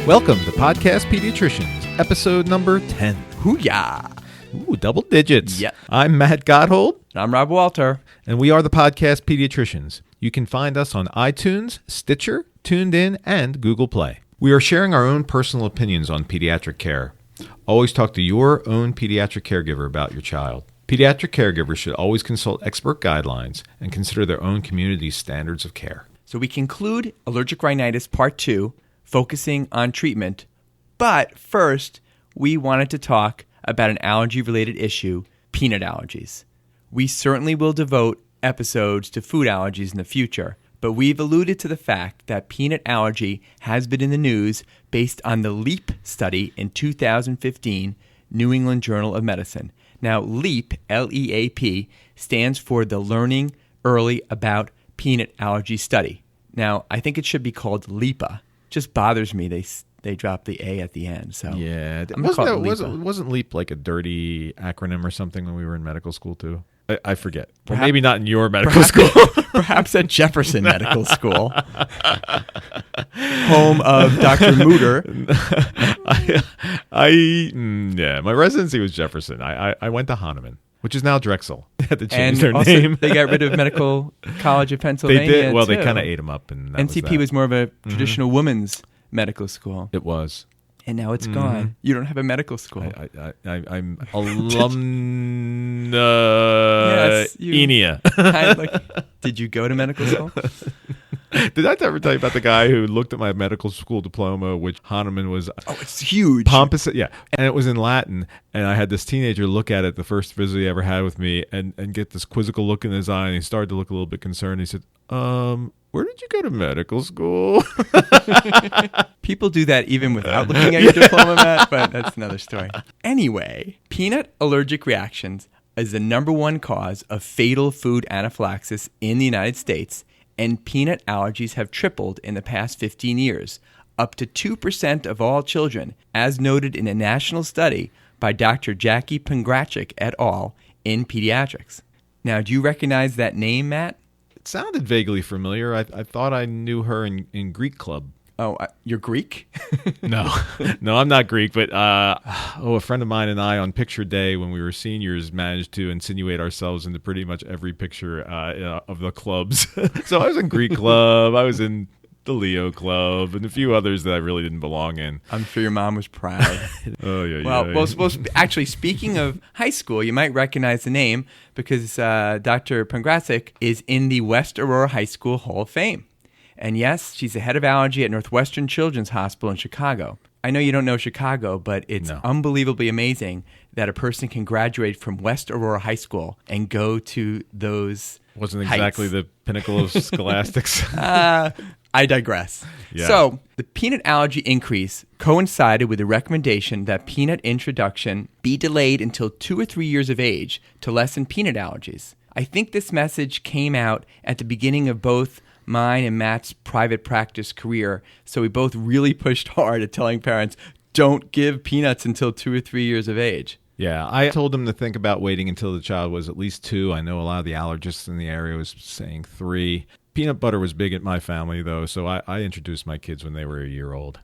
Welcome to Podcast Pediatricians, episode number 10. Hoo-yah! Ooh, double digits. Yep. I'm Matt Gotthold. And I'm Rob Walter. And we are the Podcast Pediatricians. You can find us on iTunes, Stitcher, TuneIn, and Google Play. We are sharing our own personal opinions on pediatric care. Always talk to your own pediatric caregiver about your child. Pediatric caregivers should always consult expert guidelines and consider their own community's standards of care. So we conclude Allergic Rhinitis Part 2, focusing on treatment. But first, we wanted to talk about an allergy-related issue, peanut allergies. We certainly will devote episodes to food allergies in the future, but we've alluded to the fact that peanut allergy has been in the news based on the LEAP study in 2015, New England Journal of Medicine. Now, LEAP, L-E-A-P, stands for the Learning Early About Peanut Allergy Study. Now, I think it should be called LEPA. Just bothers me they dropped the A at the end. So yeah, wasn't LEAP like a dirty acronym or something when we were in medical school too? I forget. Perhaps, maybe not in your medical school. Perhaps at Jefferson Medical School, home of Dr. Mooter. My residency was Jefferson. I went to Hahnemann, which is now Drexel. They had to change their also, name. They got rid of Medical College of Pennsylvania. They did. Well, too. they kind of ate them up. And NCP was more of a traditional women's medical school. It was. And now it's gone. You don't have a medical school. I'm alumna yes, ENEA. Did you go to medical school? Did I ever tell you about the guy who looked at my medical school diploma, which Hahnemann was... Oh, it's huge. Pompous, yeah. And it was in Latin, and I had this teenager look at it the first visit he ever had with me and get this quizzical look in his eye, and he started to look a little bit concerned. He said, where did you go to medical school? People do that even without looking at your diploma, Matt, but that's another story. Anyway, peanut allergic reactions is the number one cause of fatal food anaphylaxis in the United States, and peanut allergies have tripled in the past 15 years, up to 2% of all children, as noted in a national study by Dr. Jackie Pangracic et al. In Pediatrics. Now, do you recognize that name, Matt? It sounded vaguely familiar. I thought I knew her in Greek club. Oh, you're Greek? No, I'm not Greek, but a friend of mine and I on picture day when we were seniors managed to insinuate ourselves into pretty much every picture of the clubs. So I was in Greek club, I was in the Leo club, and a few others that I really didn't belong in. I'm sure your mom was proud. Oh, yeah, Well, actually, speaking of high school, you might recognize the name because Dr. Pangracic is in the West Aurora High School Hall of Fame. And yes, she's the head of allergy at Northwestern Children's Hospital in Chicago. I know you don't know Chicago, but it's unbelievably amazing that a person can graduate from West Aurora High School and go to those Wasn't heights. Exactly the pinnacle of scholastics. I digress. Yeah. So, the peanut allergy increase coincided with the recommendation that peanut introduction be delayed until 2 or 3 years of age to lessen peanut allergies. I think this message came out at the beginning of both mine and Matt's private practice career, so we both really pushed hard at telling parents, don't give peanuts until 2 or 3 years of age. Yeah, I told them to think about waiting until the child was at least 2. I know a lot of the allergists in the area was saying 3. Peanut butter was big at my family, though, so I introduced my kids when they were a year old.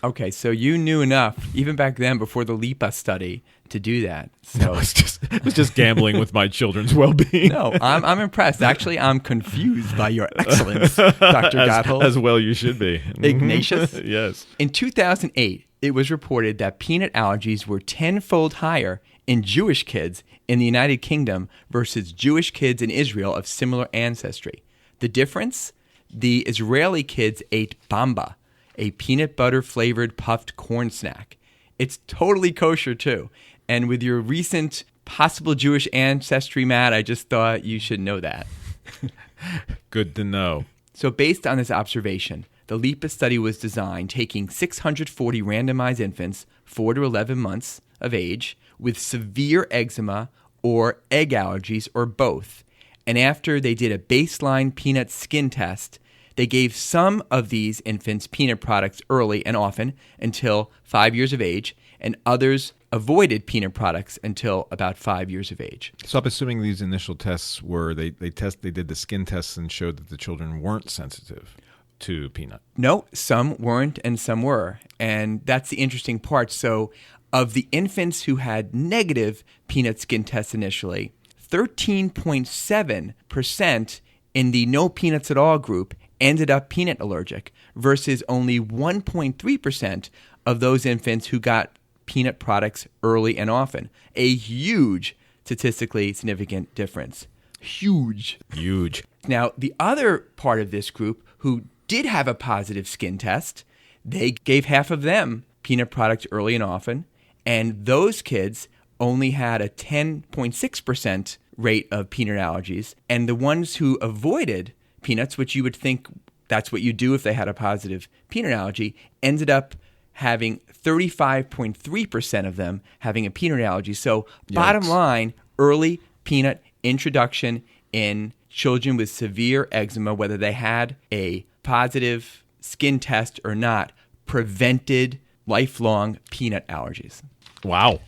Okay, so you knew enough, even back then, before the LEPA study, to do that. So no, it was just gambling with my children's well-being. No, I'm impressed. Actually, I'm confused by your excellence, Dr. Gotthold. As well you should be. Ignatius? Yes. In 2008, it was reported that peanut allergies were 10-fold higher in Jewish kids in the United Kingdom versus Jewish kids in Israel of similar ancestry. The difference? The Israeli kids ate Bamba, a peanut butter-flavored puffed corn snack. It's totally kosher, too. And with your recent possible Jewish ancestry, Matt, I just thought you should know that. Good to know. So based on this observation, the LEPA study was designed taking 640 randomized infants, 4 to 11 months of age, with severe eczema or egg allergies or both. And after they did a baseline peanut skin test, they gave some of these infants peanut products early and often until 5 years of age, and others avoided peanut products until about 5 years of age. So I'm assuming these initial tests were they did the skin tests and showed that the children weren't sensitive to peanut. No, some weren't and some were. And that's the interesting part. So of the infants who had negative peanut skin tests initially, 13.7% in the no peanuts at all group ended up peanut allergic versus only 1.3% of those infants who got peanut products early and often. A huge statistically significant difference. Huge. Now, the other part of this group who did have a positive skin test, they gave half of them peanut products early and often, and those kids only had a 10.6% rate of peanut allergies. And the ones who avoided peanuts, which you would think that's what you do if they had a positive peanut allergy, ended up having 35.3% of them having a peanut allergy. So bottom line, early peanut introduction in children with severe eczema, whether they had a positive skin test or not, prevented lifelong peanut allergies. Wow.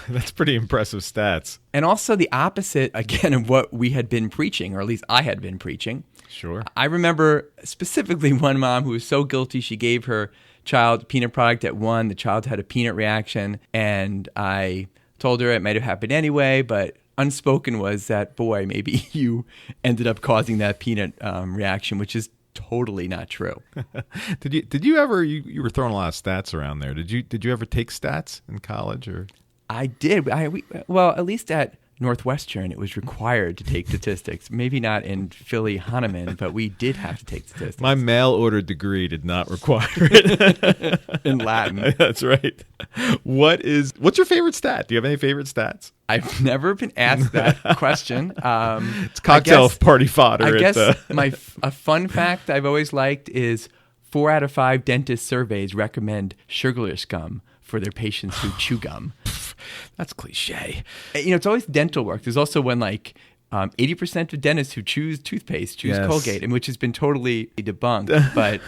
That's pretty impressive stats. And also the opposite, again, of what we had been preaching, or at least I had been preaching. Sure. I remember specifically one mom who was so guilty she gave her child peanut product at 1. The child had a peanut reaction, and I told her it might have happened anyway, but unspoken was that, boy, maybe you ended up causing that peanut reaction, which is totally not true. Did you ever, you were throwing a lot of stats around there. Did you ever take stats in college or? I did. Well, at least at Northwestern, it was required to take statistics. Maybe not in Philly Hahnemann, but we did have to take statistics. My mail-order degree did not require it. In Latin. That's right. What's your favorite stat? Do you have any favorite stats? I've never been asked that question. It's cocktail party fodder. I guess a fun fact I've always liked is 4 out of 5 dentist surveys recommend sugarless gum for their patients who chew gum. That's cliche. It's always dental work. There's also one 80% of dentists who choose toothpaste choose Colgate, and which has been totally debunked. But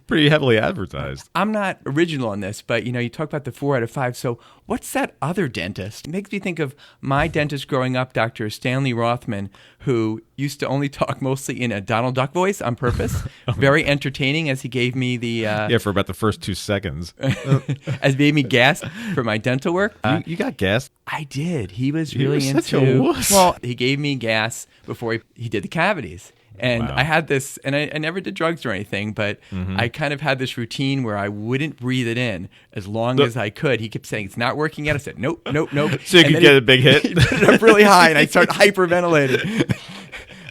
pretty heavily advertised. I'm not original on this, but you talk about the 4 out of 5. So what's that other dentist? It makes me think of my dentist growing up, Dr. Stanley Rothman, who used to only talk mostly in a Donald Duck voice on purpose. Very entertaining as he gave me the... for about the first 2 seconds. As made me gasp for my dental work. You got gas? I did. He was really into... such a wuss. Well, he gave me gas before he did the cavities. And wow. I had this, and I never did drugs or anything, but I kind of had this routine where I wouldn't breathe it in as long as I could. He kept saying, it's not working yet. I said, nope. So you could get a big hit? He put it up really high, and I start hyperventilating.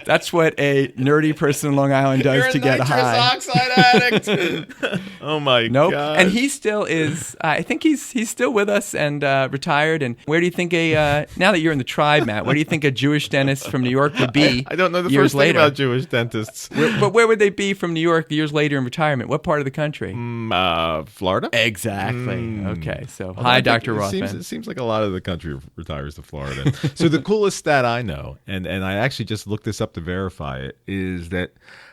That's what a nerdy person in Long Island does to get high. You're a nitrous oxide addict. Oh my God. And he still is. I think he's still with us and retired. And where do you think now that you're in the tribe, Matt? Where do you think a Jewish dentist from New York would be? I don't know the years first later? thing about Jewish dentists. But where would they be from New York years later in retirement? What part of the country? Florida. Exactly. Okay. So hi, Dr. Rothman. It seems like a lot of the country retires to Florida. So the coolest stat I know, and I actually just looked this up to verify it, is that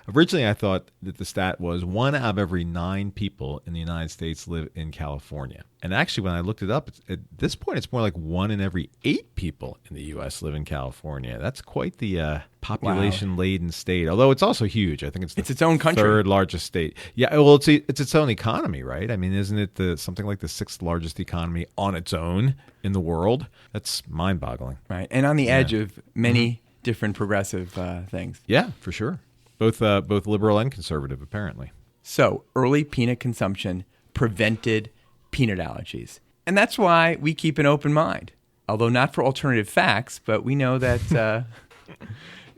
originally I thought that the stat was 1 out of every 9 people in the United States live in California. And actually, when I looked it up, at this point, it's more like 1 in every 8 people in the U.S. live in California. That's quite the population-laden state, although it's also huge. I think it's its own country. 3rd largest state. Yeah, well, it's its own economy, right? I mean, isn't it something like the 6th largest economy on its own in the world? That's mind-boggling. Right, and on the edge of many different progressive things. Yeah, for sure. Both liberal and conservative, apparently. So early peanut consumption prevented peanut allergies. And that's why we keep an open mind. Although not for alternative facts, but we know that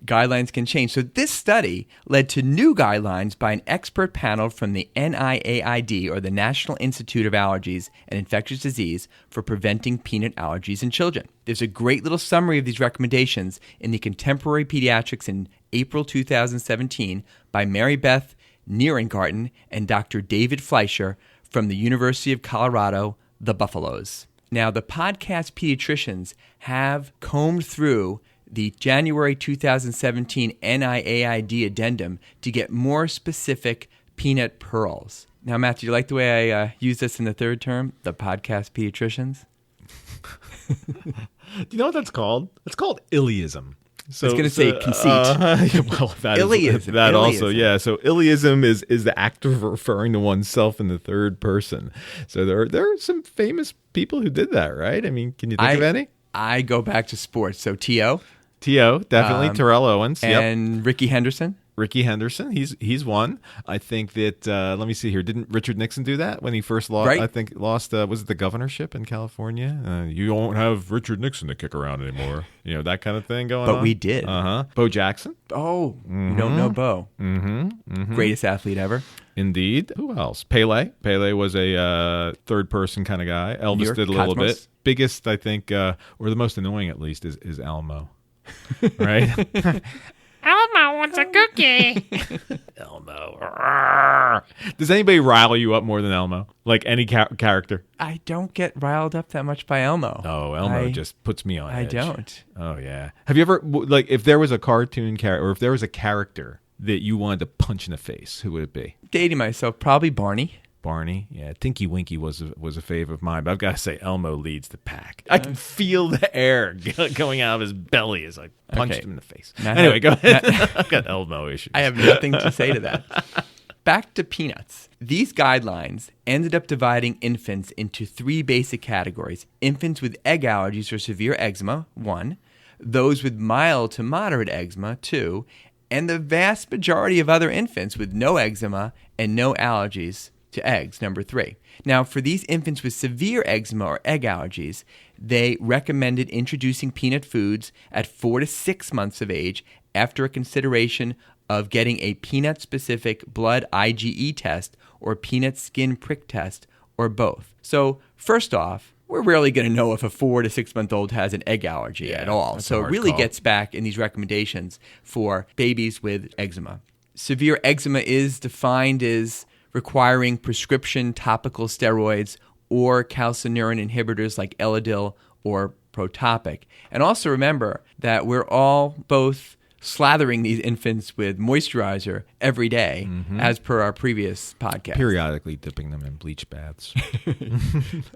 guidelines can change. So this study led to new guidelines by an expert panel from the NIAID, or the National Institute of Allergies and Infectious Disease, for preventing peanut allergies in children. There's a great little summary of these recommendations in the Contemporary Pediatrics in April 2017 by Mary Beth Nierengarten and Dr. David Fleischer from the University of Colorado, the Buffaloes. Now, the podcast pediatricians have combed through the January 2017 NIAID addendum to get more specific peanut pearls. Now, Matt, do you like the way I use this in the third term, the podcast pediatricians? Do you know what that's called? It's called Iliism. So, I was going to say conceit. Well, that is Iliism. that also, Iliism. yeah. So iliism is the act of referring to oneself in the third person. So there are some famous people who did that, right? I mean, can you think of any? I go back to sports. So T.O. T.O. definitely, Terrell Owens, and Ricky Henderson. Ricky Henderson, he's one. I think that let me see here. Didn't Richard Nixon do that when he first lost? Right. I think lost. Was it the govenorship in California? You won't have Richard Nixon to kick around anymore. You know, that kind of thing going on. But we did. Bo Jackson. Oh, you don't know Bo. Greatest athlete ever. Indeed. Who else? Pele. Pele was a third person kind of guy. Elvis did a little bit. Biggest, I think, or the most annoying at least, is Elmo. Right. Elmo wants a cookie. Elmo. Does anybody rile you up more than Elmo? Like any character? I don't get riled up that much by Elmo. Oh, Elmo just puts me on edge. I don't. Oh, yeah. Have you ever, like, if there was a cartoon character, or if there was a character that you wanted to punch in the face, who would it be? Dating myself, probably Barney. Barney, yeah. Tinky Winky was a fave of mine, but I've got to say Elmo leads the pack. I can feel the air going out of his belly as I punched him in the face. Anyway, go ahead. I've got Elmo issues. I have nothing to say to that. Back to peanuts. These guidelines ended up dividing infants into 3 basic categories. Infants with egg allergies or severe eczema, 1. Those with mild to moderate eczema, 2. And the vast majority of other infants with no eczema and no allergies to eggs, number 3. Now, for these infants with severe eczema or egg allergies, they recommended introducing peanut foods at 4 to 6 months of age after a consideration of getting a peanut-specific blood IgE test or peanut skin prick test or both. So, first off, we're rarely going to know if a 4 to 6 month old has an egg allergy at all. So it really gets back in these recommendations for babies with eczema. Severe eczema is defined as requiring prescription topical steroids or calcineurin inhibitors like Elidel or Protopic. And also remember that we're all both slathering these infants with moisturizer every day, as per our previous podcast. Periodically dipping them in bleach baths.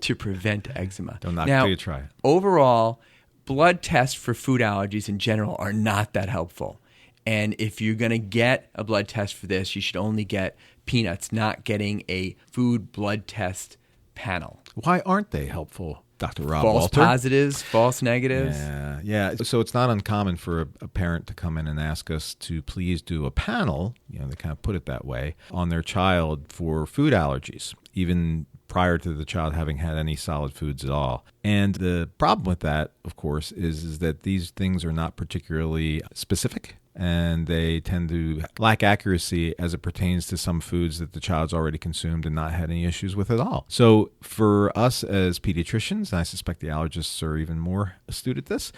To prevent eczema. Don't knock now, till you try it. Overall, blood tests for food allergies in general are not that helpful. And if you're going to get a blood test for this, you should only get peanuts, not getting a food blood test panel. Why aren't they helpful, Dr. Rob False Walter? positives, false negatives. Yeah. So it's not uncommon for a parent to come in and ask us to please do a panel, they kind of put it that way, on their child for food allergies, even prior to the child having had any solid foods at all. And the problem with that, of course, is that these things are not particularly specific, and they tend to lack accuracy as it pertains to some foods that the child's already consumed and not had any issues with at all. So for us as pediatricians, and I suspect the allergists are even more astute at this,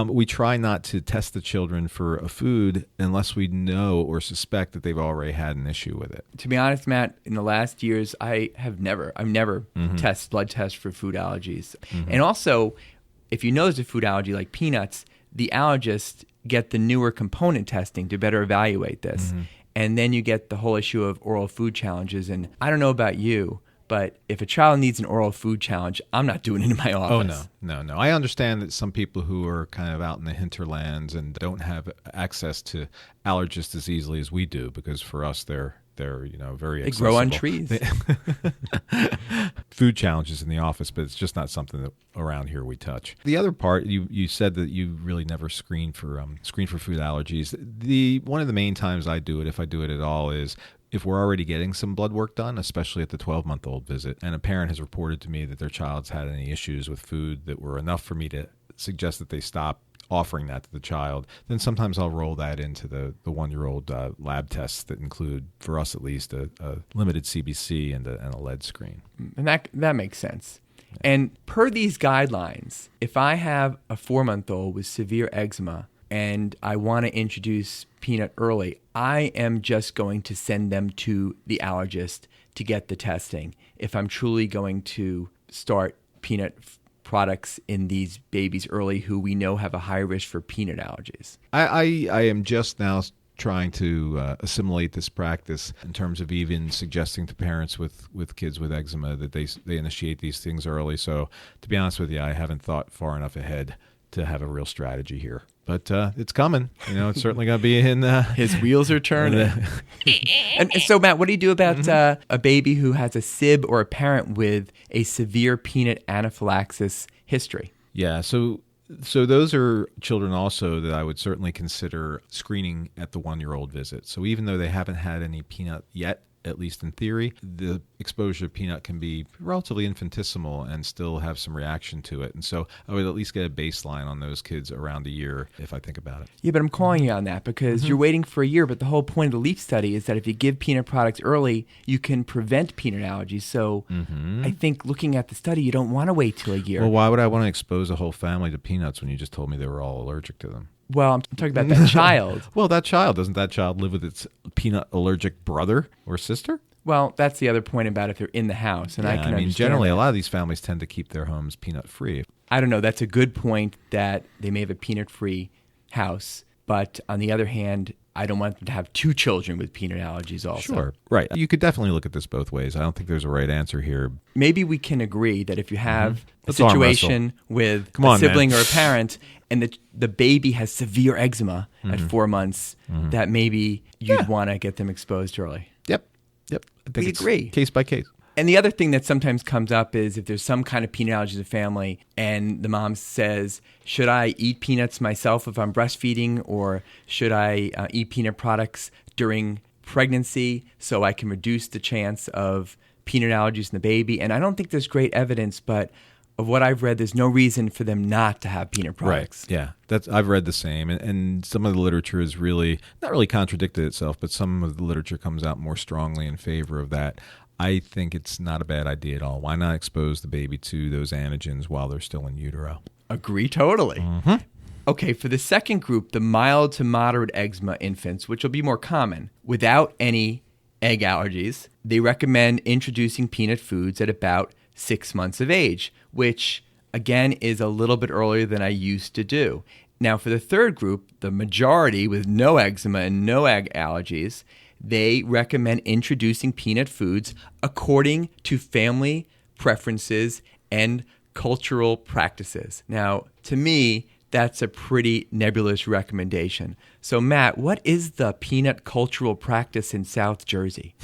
we try not to test the children for a food unless we know or suspect that they've already had an issue with it. To be honest, Matt, in the last years, I've never tested blood tests for food allergies. And also, if you know there's a food allergy like peanuts, the allergist get the newer component testing to better evaluate this. And then you get the whole issue of oral food challenges. And I don't know about you, but if a child needs an oral food challenge, I'm not doing it in my office. Oh, no. I understand that some people who are kind of out in the hinterlands and don't have access to allergists as easily as we do, because for us they're very accessible. They grow on trees. Food challenges in the office, but it's just not something that around here we touch. The other part, you said that you really never screen for food allergies. One of the main times I do it, if I do it at all, is if we're already getting some blood work done, especially at the 12-month-old visit, and a parent has reported to me that their child's had any issues with food that were enough for me to suggest that they stop offering that to the child, then sometimes I'll roll that into the 1-year-old lab tests that include, for us at least, a limited CBC and a lead screen. And that makes sense. And per these guidelines, if I have a 4-month-old with severe eczema and I want to introduce peanut early, I am just going to send them to the allergist to get the testing if I'm truly going to start peanut products in these babies early who we know have a high risk for peanut allergies. I am just now trying to assimilate this practice in terms of even suggesting to parents with kids with eczema that they initiate these things early. So to be honest with you, I haven't thought far enough ahead to have a real strategy here. but it's coming. It's certainly going to be in. His wheels are turning. And so, Matt, what do you do about a baby who has a sib or a parent with a severe peanut anaphylaxis history? Yeah, so those are children also that I would certainly consider screening at the 1-year-old visit. So even though they haven't had any peanut yet, at least in theory, the exposure to peanut can be relatively infinitesimal and still have some reaction to it. And so I would at least get a baseline on those kids around a year if I think about it. Yeah, but I'm calling you on that because you're waiting for a year. But the whole point of the LEAP study is that if you give peanut products early, you can prevent peanut allergies. So I think looking at the study, you don't want to wait till a year. Well, why would I want to expose a whole family to peanuts when you just told me they were all allergic to them? Well, I'm talking about that child. Well, doesn't that child live with its peanut allergic brother or sister? Well, that's the other point about if they're in the house. And I can understand generally, that. a lot of these families tend to keep their homes peanut free. I don't know. That's a good point that they may have a peanut-free house. But on the other hand, I don't want them to have 2 children with peanut allergies also. Sure. Right. You could definitely look at this both ways. I don't think there's a right answer here. Maybe we can agree that if you have a Let's arm situation with a sibling or a parent and the baby has severe eczema at 4 months, that maybe you'd want to get them exposed early. Yep. I think We agree. Case by case. And the other thing that sometimes comes up is if there's some kind of peanut allergy in the family and the mom says, should I eat peanuts myself if I'm breastfeeding, or should I eat peanut products during pregnancy so I can reduce the chance of peanut allergies in the baby? And I don't think there's great evidence, but of what I've read, there's no reason for them not to have peanut products. Right. Yeah. I've read the same. And some of the literature is really, not really contradicted itself, but some of the literature comes out more strongly in favor of that. I think it's not a bad idea at all. Why not expose the baby to those antigens while they're still in utero? Agree totally. Okay, for the second group, the mild to moderate eczema infants, which will be more common, without any egg allergies, they recommend introducing peanut foods at about 6 months of age, which, again, is a little bit earlier than I used to do. Now, for the third group, the majority with no eczema and no egg allergies, they recommend introducing peanut foods according to family preferences and cultural practices. Now, to me, that's a pretty nebulous recommendation. So, Matt, what is the peanut cultural practice in South Jersey?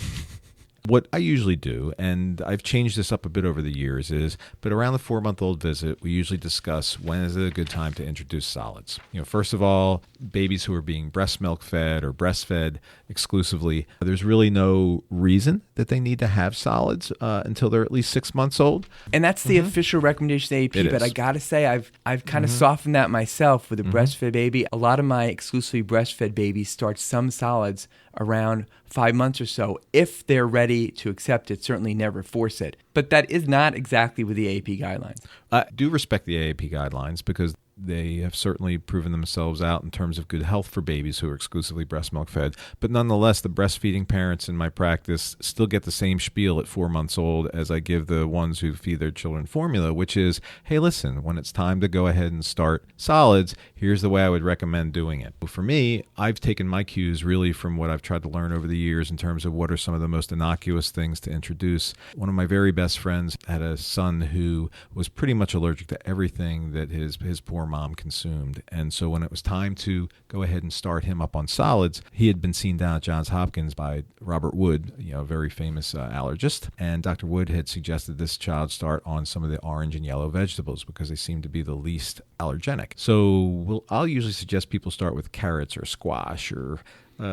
What I usually do, and I've changed this up a bit over the years, but around the 4-month-old visit, we usually discuss when is it a good time to introduce solids. First of all, babies who are being breast milk fed or breastfed exclusively, there's really no reason that they need to have solids until they're at least 6 months old. And that's the official recommendation of AAP, but I got to say, I've kind of softened that myself with a breastfed baby. A lot of my exclusively breastfed babies start some solids around 5 months or so. If they're ready to accept it, certainly never force it. But that is not exactly with the AAP guidelines. I do respect the AAP guidelines because they have certainly proven themselves out in terms of good health for babies who are exclusively breast milk fed. But nonetheless, the breastfeeding parents in my practice still get the same spiel at 4 months old as I give the ones who feed their children formula, which is, hey, listen, when it's time to go ahead and start solids, here's the way I would recommend doing it. For me, I've taken my cues really from what I've tried to learn over the years in terms of what are some of the most innocuous things to introduce. One of my very best friends had a son who was pretty much allergic to everything that his poor mom consumed. And so when it was time to go ahead and start him up on solids, he had been seen down at Johns Hopkins by Robert Wood, a very famous allergist. And Dr. Wood had suggested this child start on some of the orange and yellow vegetables because they seem to be the least allergenic. So I'll usually suggest people start with carrots or squash or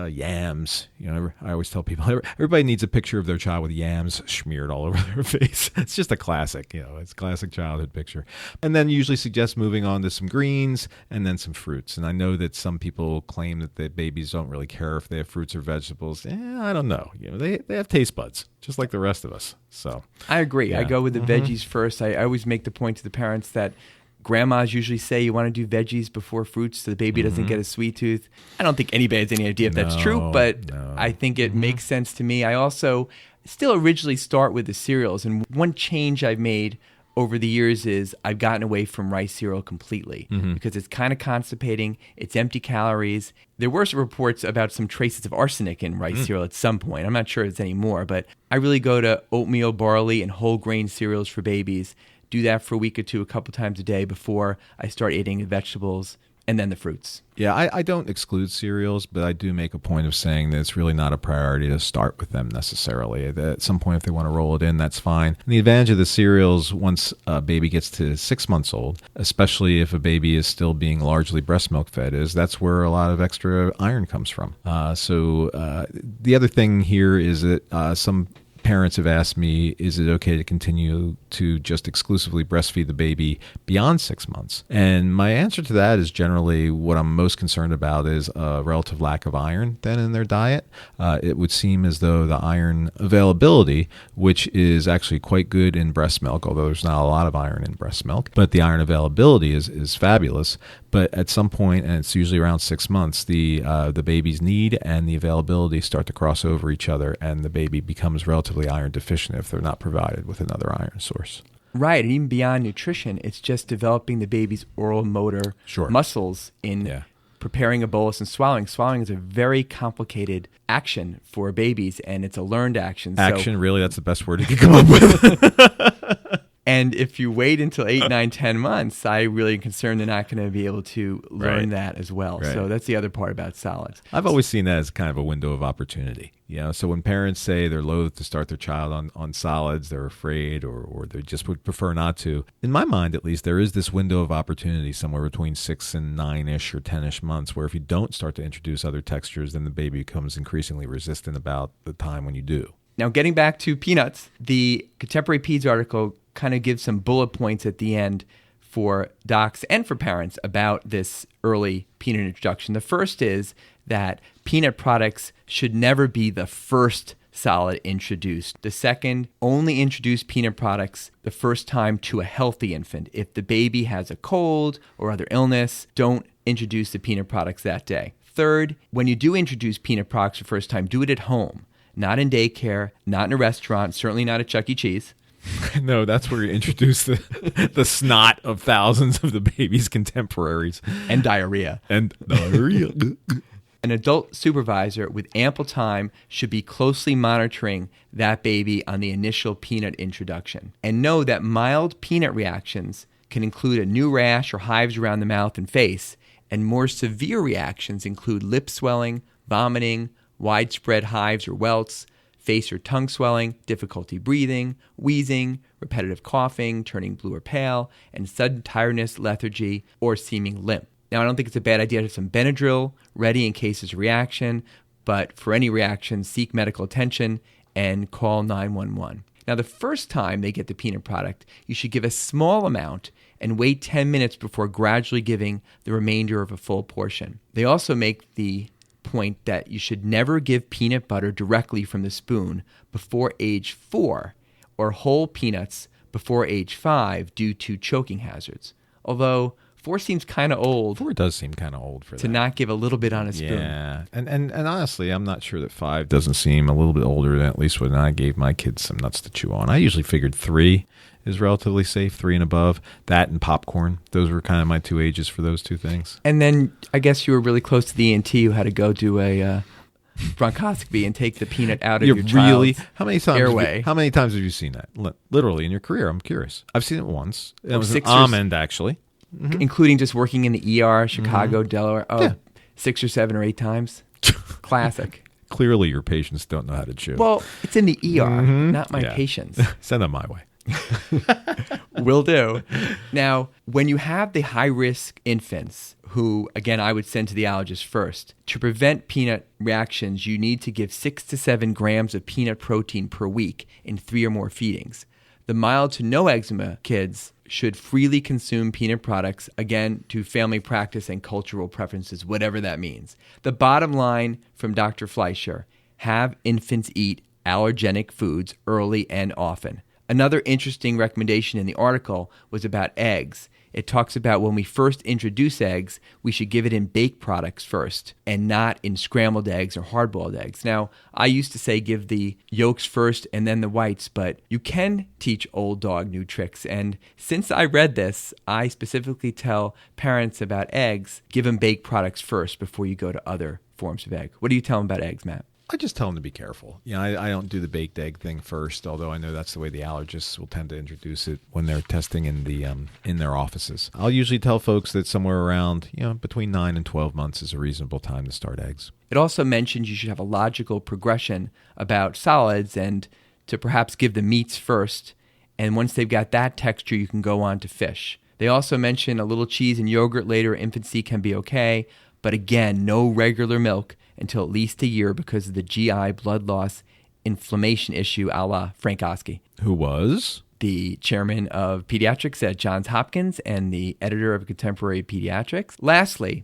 yams. I always tell people everybody needs a picture of their child with yams smeared all over their face. It's just a classic, it's a classic childhood picture. And then usually suggest moving on to some greens and then some fruits. And I know that some people claim that the babies don't really care if they have fruits or vegetables. I don't know. They have taste buds just like the rest of us. So I agree. Yeah. I go with the veggies first. I always make the point to the parents that grandmas usually say you want to do veggies before fruits so the baby doesn't get a sweet tooth. I don't think anybody has any idea if that's true, but I think it makes sense to me. I also still originally start with the cereals, and one change I've made over the years is I've gotten away from rice cereal completely because it's kind of constipating, it's empty calories. There were some reports about some traces of arsenic in rice cereal at some point. I'm not sure it's anymore, but I really go to oatmeal, barley, and whole grain cereals for babies. Do that for a week or two, a couple times a day before I start eating vegetables and then the fruits. Yeah, I don't exclude cereals, but I do make a point of saying that it's really not a priority to start with them necessarily. At some point, if they want to roll it in, that's fine. And the advantage of the cereals, once a baby gets to 6 months old, especially if a baby is still being largely breast milk fed, is that's where a lot of extra iron comes from. The other thing here is that some parents have asked me, is it okay to continue to just exclusively breastfeed the baby beyond 6 months? And my answer to that is generally what I'm most concerned about is a relative lack of iron then in their diet. It would seem as though the iron availability, which is actually quite good in breast milk, although there's not a lot of iron in breast milk, but the iron availability is fabulous. But at some point, and it's usually around 6 months, the baby's need and the availability start to cross over each other, and the baby becomes relatively iron deficient if they're not provided with another iron source. Right, and even beyond nutrition, it's just developing the baby's oral motor muscles in preparing a bolus and swallowing. Swallowing is a very complicated action for babies, and it's a learned action. Really? That's the best word you could come up with. And if you wait until 8, 9, 10 months, I really am concerned they're not going to be able to learn that as well. Right. So that's the other part about solids. I've always seen that as kind of a window of opportunity. So when parents say they're loath to start their child on solids, they're afraid or they just would prefer not to. In my mind, at least, there is this window of opportunity somewhere between 6 and 9-ish or 10-ish months where if you don't start to introduce other textures, then the baby becomes increasingly resistant about the time when you do. Now, getting back to peanuts, the Contemporary Peds article kind of gives some bullet points at the end for docs and for parents about this early peanut introduction. The first is that peanut products should never be the first solid introduced. The second, only introduce peanut products the first time to a healthy infant. If the baby has a cold or other illness, don't introduce the peanut products that day. Third, when you do introduce peanut products for the first time, do it at home, not in daycare, not in a restaurant, certainly not at Chuck E. Cheese. No, that's where you introduce the snot of thousands of the baby's contemporaries. And diarrhea. An adult supervisor with ample time should be closely monitoring that baby on the initial peanut introduction. And know that mild peanut reactions can include a new rash or hives around the mouth and face, and more severe reactions include lip swelling, vomiting, widespread hives or welts, face or tongue swelling, difficulty breathing, wheezing, repetitive coughing, turning blue or pale, and sudden tiredness, lethargy, or seeming limp. Now, I don't think it's a bad idea to have some Benadryl ready in case there's a reaction, but for any reaction, seek medical attention and call 911. Now, the first time they get the peanut product, you should give a small amount and wait 10 minutes before gradually giving the remainder of a full portion. They also make the point that you should never give peanut butter directly from the spoon before age 4 or whole peanuts before age 5 due to choking hazards. Although 4 seems kind of old. 4 does seem kind of old for that. To not give a little bit on a spoon. Yeah, and honestly, I'm not sure that 5 doesn't seem a little bit older than at least when I gave my kids some nuts to chew on. I usually figured 3 is relatively safe, 3 and above. That and popcorn. Those were kind of my 2 ages for those 2 things. And then I guess you were really close to the ENT who had to go do a bronchoscopy and take the peanut out of your child's airway. How many times have you seen that? Literally in your career, I'm curious. I've seen it once. It was an 6 almond, actually. Mm-hmm. Including just working in the ER, Chicago, Delaware. 6 or 7 or 8 times. Classic. Clearly your patients don't know how to chew. Well, it's in the ER, not my patients. Send them my way. Will do. Now, when you have the high-risk infants, who, again, I would send to the allergist first, to prevent peanut reactions, you need to give 6 to 7 grams of peanut protein per week in 3 or more feedings. The mild to no eczema kids should freely consume peanut products, again, to family practice and cultural preferences, whatever that means. The bottom line from Dr. Fleischer, have infants eat allergenic foods early and often. Another interesting recommendation in the article was about eggs. It talks about when we first introduce eggs, we should give it in baked products first and not in scrambled eggs or hard-boiled eggs. Now, I used to say give the yolks first and then the whites, but you can teach old dog new tricks. And since I read this, I specifically tell parents about eggs, give them baked products first before you go to other forms of egg. What do you tell them about eggs, Matt? I just tell them to be careful. I don't do the baked egg thing first, although I know that's the way the allergists will tend to introduce it when they're testing in their offices. I'll usually tell folks that somewhere around between 9 and 12 months is a reasonable time to start eggs. It also mentions you should have a logical progression about solids and to perhaps give the meats first. And once they've got that texture, you can go on to fish. They also mention a little cheese and yogurt later in infancy can be okay. But again, no regular milk until at least a year because of the GI blood loss inflammation issue a la Frank Oskey. Who was? The chairman of pediatrics at Johns Hopkins and the editor of Contemporary Pediatrics. Lastly,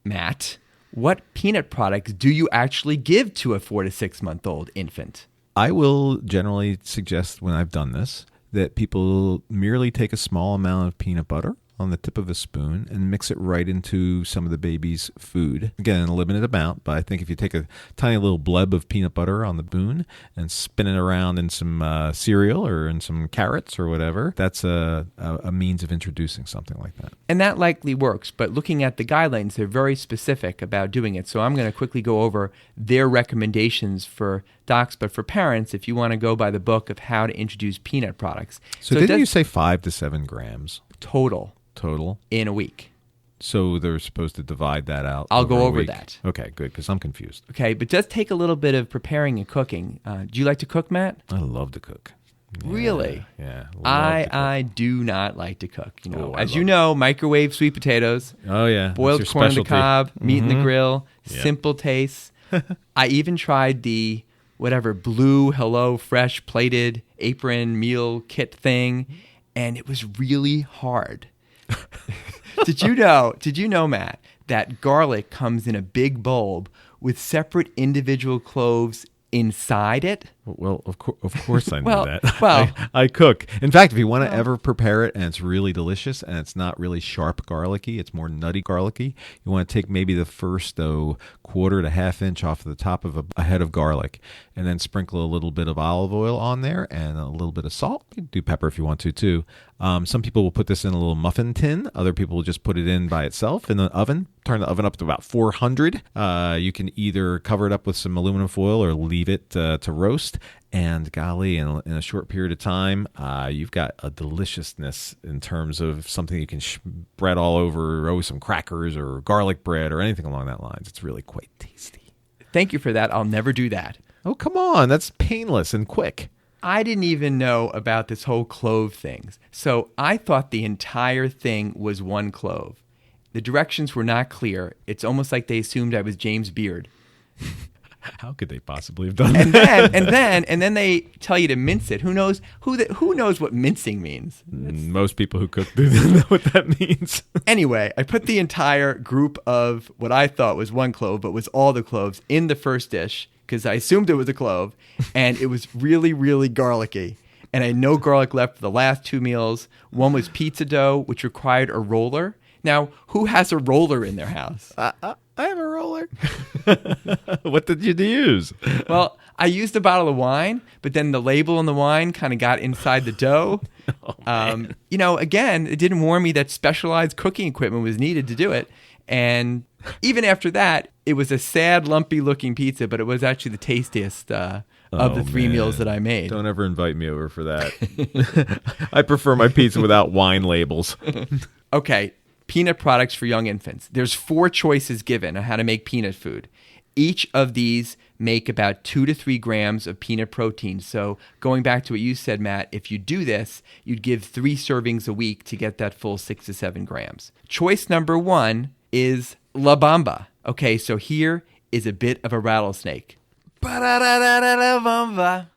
Matt, what peanut products do you actually give to a 4 to 6 month old infant? I will generally suggest when I've done this that people merely take a small amount of peanut butter on the tip of a spoon and mix it right into some of the baby's food. Again, in a limited amount, but I think if you take a tiny little bleb of peanut butter on the spoon and spin it around in some cereal or in some carrots or whatever, that's a means of introducing something like that. And that likely works, but looking at the guidelines, they're very specific about doing it. So I'm going to quickly go over their recommendations for docs, but for parents, if you want to go by the book of how to introduce peanut products. So didn't you say 5 to 7 grams? Total in a week. So they're supposed to divide that out. I'll go over week. that. Okay, good, because I'm confused. Okay, but just take a little bit of preparing and cooking. Do you like to cook, Matt? I love to cook. Yeah, really? Yeah. I do not like to cook. As you know, microwave sweet potatoes. Oh yeah. Boiled corn on the cob, meat in the grill, Yep. simple tastes. I even tried the blue Hello Fresh plated apron meal kit thing, and it was really hard. Did you know, Matt, that garlic comes in a big bulb with separate individual cloves inside it? Well, of course I knew that. Well, I cook. In fact, if you want to ever prepare it and it's really delicious and it's not really sharp garlicky, it's more nutty garlicky, you want to take maybe the first quarter to half inch off the top of a head of garlic and then sprinkle a little bit of olive oil on there and a little bit of salt. You can do pepper if you want to too. Some people will put this in a little muffin tin. Other people will just put it in by itself in the oven. Turn the oven up to about 400. You can either cover it up with some aluminum foil or leave it to roast. And golly, in a short period of time, you've got a deliciousness in terms of something you can spread all over, some crackers or garlic bread or anything along that lines. It's really quite tasty. Thank you for that. I'll never do that. Oh, come on. That's painless and quick. I didn't even know about this whole clove thing. So I thought the entire thing was one clove. The directions were not clear. It's almost like they assumed I was James Beard. How could they possibly have done that? And then they tell you to mince it. Who knows what mincing means? Most people who cook do know what that means. Anyway, I put the entire group of what I thought was one clove, but was all the cloves in the first dish because I assumed it was a clove, and it was really, really garlicky. And I had no garlic left for the last 2 meals. One was pizza dough, which required a roller. Now, who has a roller in their house? I have a roller. What did you use? Well, I used a bottle of wine, but then the label on the wine kind of got inside the dough. Again, it didn't warn me that specialized cooking equipment was needed to do it. And even after that, it was a sad, lumpy-looking pizza, but it was actually the tastiest of the 3 meals that I made. Don't ever invite me over for that. I prefer my pizza without wine labels. Okay. Peanut products for young infants. There's 4 choices given on how to make peanut food. Each of these make about 2 to 3 grams of peanut protein. So going back to what you said, Matt, if you do this, you'd give 3 servings a week to get that full 6 to 7 grams. Choice number 1 is La Bamba. Okay, so here is a bit of a rattlesnake. Bamba,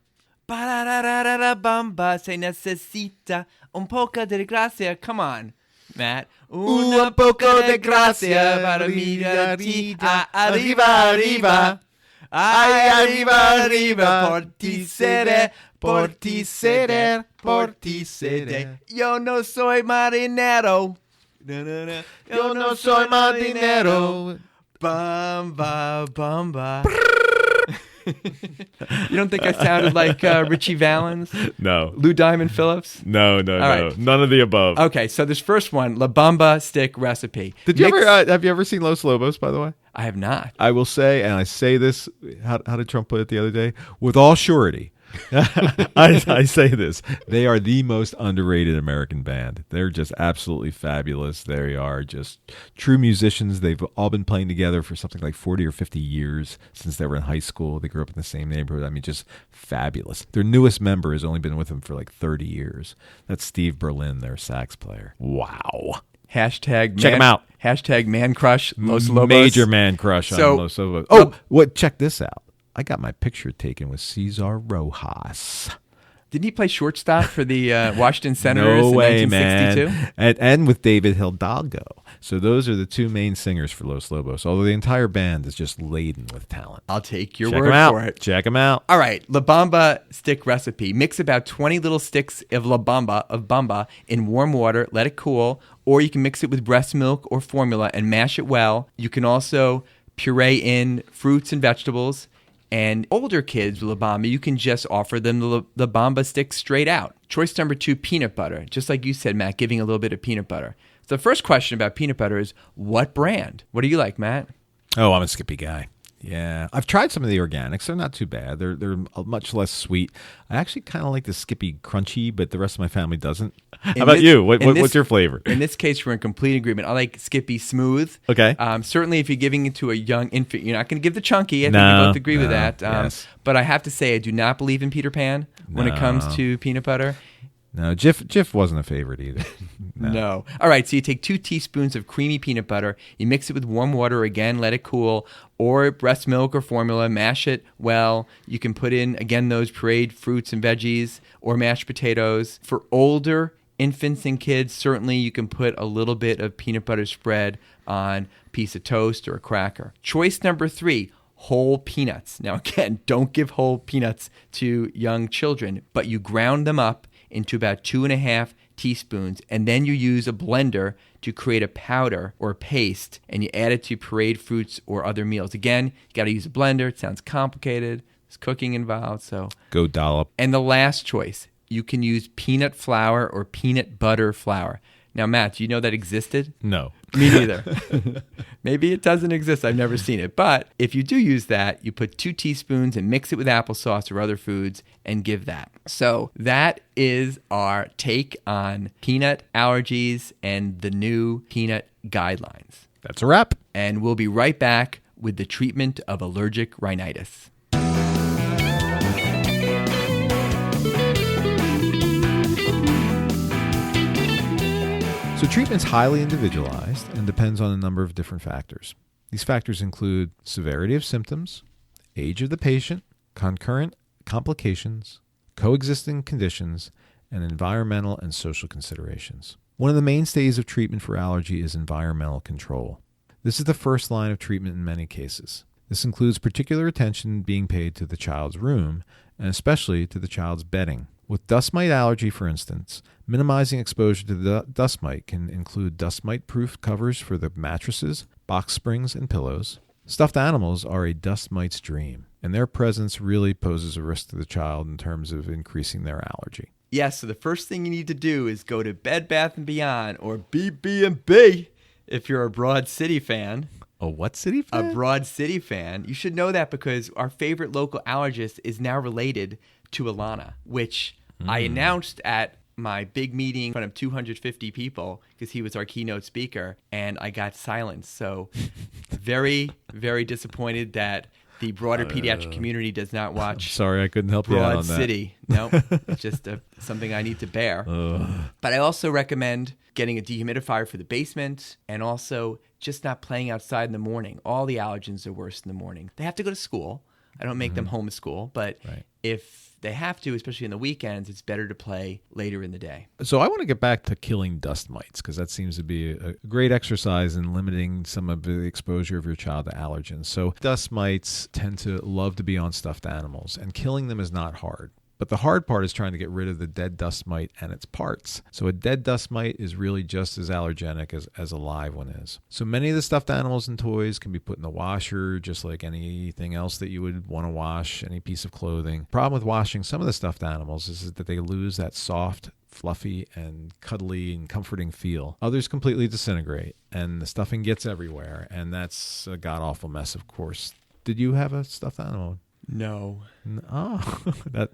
Bamba, se necesita un poco de gracia. Come on, Matt. Una poco de gracia para mirarti arriba, arriba. Ay, arriba, arriba, por ti seré, por ti seré, por ti seré. Yo no soy marinero. Yo no soy marinero. Bamba, bamba. You don't think I sounded like Richie Valens? No. Lou Diamond Phillips? No. Right. None of the above. Okay, so this first one, La Bamba stick recipe. Have you ever seen Los Lobos, by the way? I have not. I will say, and I say this, how did Trump put it the other day? With all surety. I say this. They are the most underrated American band. They're just absolutely fabulous. They are just true musicians. They've all been playing together for something like 40 or 50 years since they were in high school. They grew up in the same neighborhood. I mean, just fabulous. Their newest member has only been with them for like 30 years. That's Steve Berlin, their sax player. Wow. Hashtag Check them out. Hashtag man crush Los Lobos. Major man crush on Los Lobos. Oh, what? Check this out. I got my picture taken with Cesar Rojas. Didn't he play shortstop for the Washington Senators No in way, 1962? man. And with David Hidalgo. So those are the two main singers for Los Lobos, although the entire band is just laden with talent. I'll take your Check word them out. for it. Check them out. All right, La Bamba stick recipe. Mix about 20 little sticks of Bamba in warm water, let it cool, or you can mix it with breast milk or formula and mash it well. You can also puree in fruits and vegetables. And older kids with La Bamba, you can just offer them the Bamba stick straight out. Choice number 2, peanut butter. Just like you said, Matt, giving a little bit of peanut butter. So the first question about peanut butter is, what brand? What do you like, Matt? Oh, I'm a Skippy guy. Yeah, I've tried some of the organics. They're not too bad. They're much less sweet. I actually kind of like the Skippy crunchy, but the rest of my family doesn't. How about you? What's your flavor? In this case, we're in complete agreement. I like Skippy smooth. Okay. Certainly, if you're giving it to a young infant, you're not going to give the chunky. I think we both agree with that. Yes. But I have to say, I do not believe in Peter Pan when it comes to peanut butter. No, Jif wasn't a favorite either. No. All right, so you take 2 teaspoons of creamy peanut butter, you mix it with warm water again, let it cool, or breast milk or formula, mash it well. You can put in, again, those pureed fruits and veggies or mashed potatoes. For older infants and kids, certainly you can put a little bit of peanut butter spread on a piece of toast or a cracker. Choice number 3, whole peanuts. Now, again, don't give whole peanuts to young children, but you ground them up into about 2.5 teaspoons, and then you use a blender to create a powder or paste, and you add it to pureed fruits or other meals. Again, you got to use a blender. It sounds complicated. There's cooking involved, so Go dollop. And the last choice, you can use peanut flour or peanut butter flour. Now, Matt, do you know that existed? No. Me neither. Maybe it doesn't exist. I've never seen it. But if you do use that, you put 2 teaspoons and mix it with applesauce or other foods and give that. So that is our take on peanut allergies and the new peanut guidelines. That's a wrap. And we'll be right back with the treatment of allergic rhinitis. So treatment's highly individualized and depends on a number of different factors. These factors include severity of symptoms, age of the patient, concurrent complications, coexisting conditions, and environmental and social considerations. One of the mainstays of treatment for allergy is environmental control. This is the first line of treatment in many cases. This includes particular attention being paid to the child's room and especially to the child's bedding. With dust mite allergy, for instance, minimizing exposure to the dust mite can include dust mite-proof covers for the mattresses, box springs, and pillows. Stuffed animals are a dust mite's dream, and their presence really poses a risk to the child in terms of increasing their allergy. Yes, so the first thing you need to do is go to Bed Bath & Beyond or BB&B if you're a Broad City fan. A what city fan? A Broad City fan. You should know that because our favorite local allergist is now related to Alana, which I announced at my big meeting in front of 250 people because he was our keynote speaker, and I got silenced. So very, very disappointed that the broader pediatric community does not watch Sorry, I couldn't help you out Broad on that. City. No, it's just something I need to bear. But I also recommend getting a dehumidifier for the basement and also just not playing outside in the morning. All the allergens are worse in the morning. They have to go to school. I don't make them homeschool, but if they have to, especially in the weekends, it's better to play later in the day. So I want to get back to killing dust mites because that seems to be a great exercise in limiting some of the exposure of your child to allergens. So dust mites tend to love to be on stuffed animals, and killing them is not hard. But the hard part is trying to get rid of the dead dust mite and its parts. So a dead dust mite is really just as allergenic as a live one is. So many of the stuffed animals and toys can be put in the washer, just like anything else that you would want to wash, any piece of clothing. Problem with washing some of the stuffed animals is that they lose that soft fluffy and cuddly and comforting feel. Others completely disintegrate, and the stuffing gets everywhere, and that's a god-awful mess, of course. Did you have a stuffed animal? No. Oh, that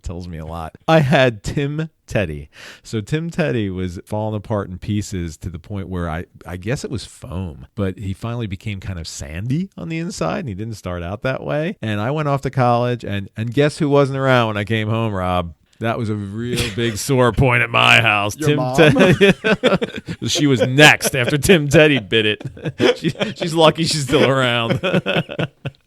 tells me a lot. I had Tim Teddy. So Tim Teddy was falling apart in pieces to the point where I guess it was foam, but he finally became kind of sandy on the inside, and he didn't start out that way. And I went off to college, and guess who wasn't around when I came home, Rob? That was a real big sore point at my house. Your mom? Teddy. She was next after Tim Teddy bit it. She's lucky she's still around.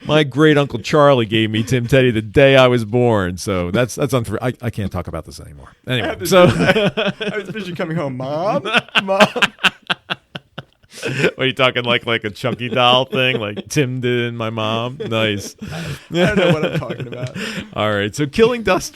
My great uncle Charlie gave me Tim Teddy the day I was born. So that's unfair. I can't talk about this anymore. Anyway, I was picturing coming home, Mom. What are you talking like a Chucky doll thing, like Tim did in my mom? Nice. I don't know what I'm talking about. All right, so killing dust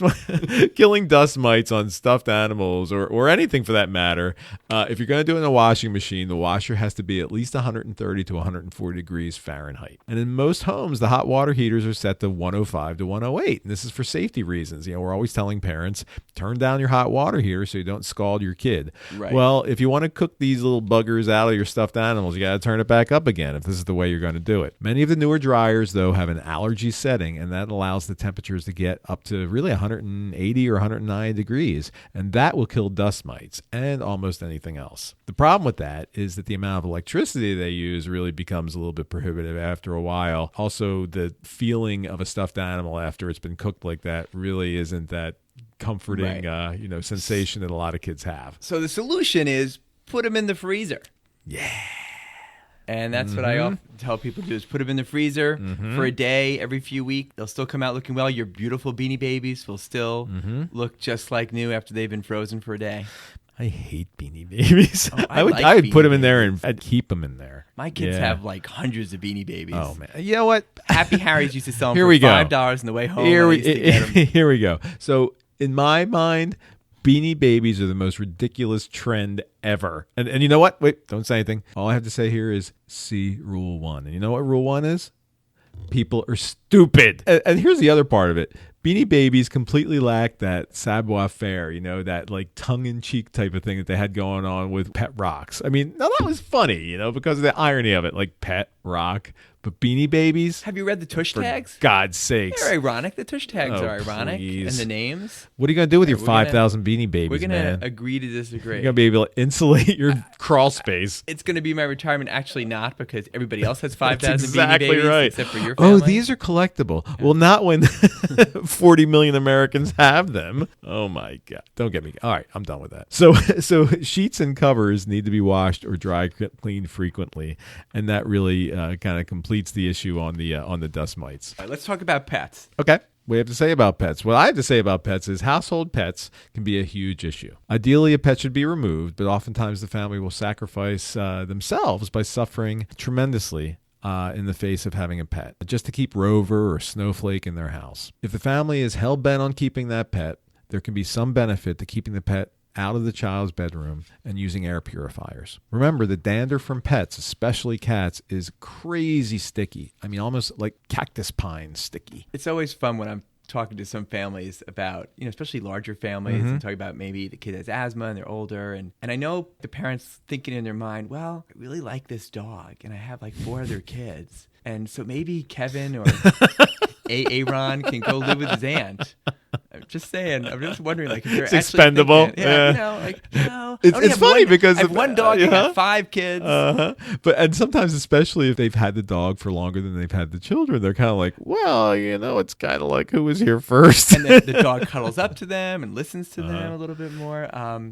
mites on stuffed animals or anything for that matter. If you're going to do it in a washing machine, the washer has to be at least 130 to 140 degrees Fahrenheit. And in most homes, the hot water heaters are set to 105 to 108, and this is for safety reasons. We're always telling parents, turn down your hot water heater so you don't scald your kid. Right. Well, if you want to cook these little buggers out of your stuffed animals, you got to turn it back up again if this is the way you're going to do it. Many of the newer dryers, though, have an allergy setting, and that allows the temperatures to get up to really 180 or 190 degrees, and that will kill dust mites and almost anything else. The problem with that is that the amount of electricity they use really becomes a little bit prohibitive after a while. Also, the feeling of a stuffed animal after it's been cooked like that really isn't that comforting, sensation that a lot of kids have. So the solution is put them in the freezer. Yeah. And that's what I often tell people to do is put them in the freezer for a day, every few weeks. They'll still come out looking well. Your beautiful Beanie Babies will still look just like new after they've been frozen for a day. I hate Beanie Babies. Oh, I would Beanie put them in there Babies. and I'd keep them in there. My kids have like hundreds of Beanie Babies. Oh, man. You know what? Happy Harry's used to sell them Here for we go. $5 on the way home. Here Here we go. So in my mind, Beanie Babies are the most ridiculous trend ever. And you know what? Wait, don't say anything. All I have to say here is see Rule 1. And you know what Rule 1 is? People are stupid. And here's the other part of it. Beanie Babies completely lack that savoir-faire, that like tongue-in-cheek type of thing that they had going on with Pet Rocks. I mean, now that was funny, because of the irony of it, like Pet Rock. But Beanie Babies? Have you read the tush tags? For God's sakes. They're ironic. The tush tags are ironic. Please. And the names. What are you going to do with your 5,000 Beanie Babies, We're man? going to agree to disagree. You're going to be able to insulate your crawl space. It's going to be my retirement. Actually not, because everybody else has 5,000 exactly Beanie Babies right. except for your family. Oh, these are collectible. Yeah. Well, not when 40 million Americans have them. Oh, my God. Don't get me. All right, I'm done with that. So sheets and covers need to be washed or dry cleaned frequently, and that really kind of completes the issue on the dust mites. All right, let's talk about pets. Okay. We have to say about pets. What I have to say about pets is household pets can be a huge issue. Ideally, a pet should be removed, but oftentimes the family will sacrifice themselves by suffering tremendously in the face of having a pet, just to keep Rover or Snowflake in their house. If the family is hell-bent on keeping that pet, there can be some benefit to keeping the pet out of the child's bedroom and using air purifiers. Remember, the dander from pets, especially cats, is crazy sticky. I mean, almost like cactus pine sticky. It's always fun when I'm talking to some families about, especially larger families, and talking about maybe the kid has asthma and they're older. And I know the parents thinking in their mind, well, I really like this dog and I have like 4 other kids. And so maybe Kevin or Aaron can go live with his aunt. I'm just saying. I'm just wondering, like, if they're it's expendable. Thinking, It's funny because I have one dog and have 5 kids. And sometimes, especially if they've had the dog for longer than they've had the children, they're kind of like, well, it's kind of like who was here first. And the dog cuddles up to them and listens to them a little bit more.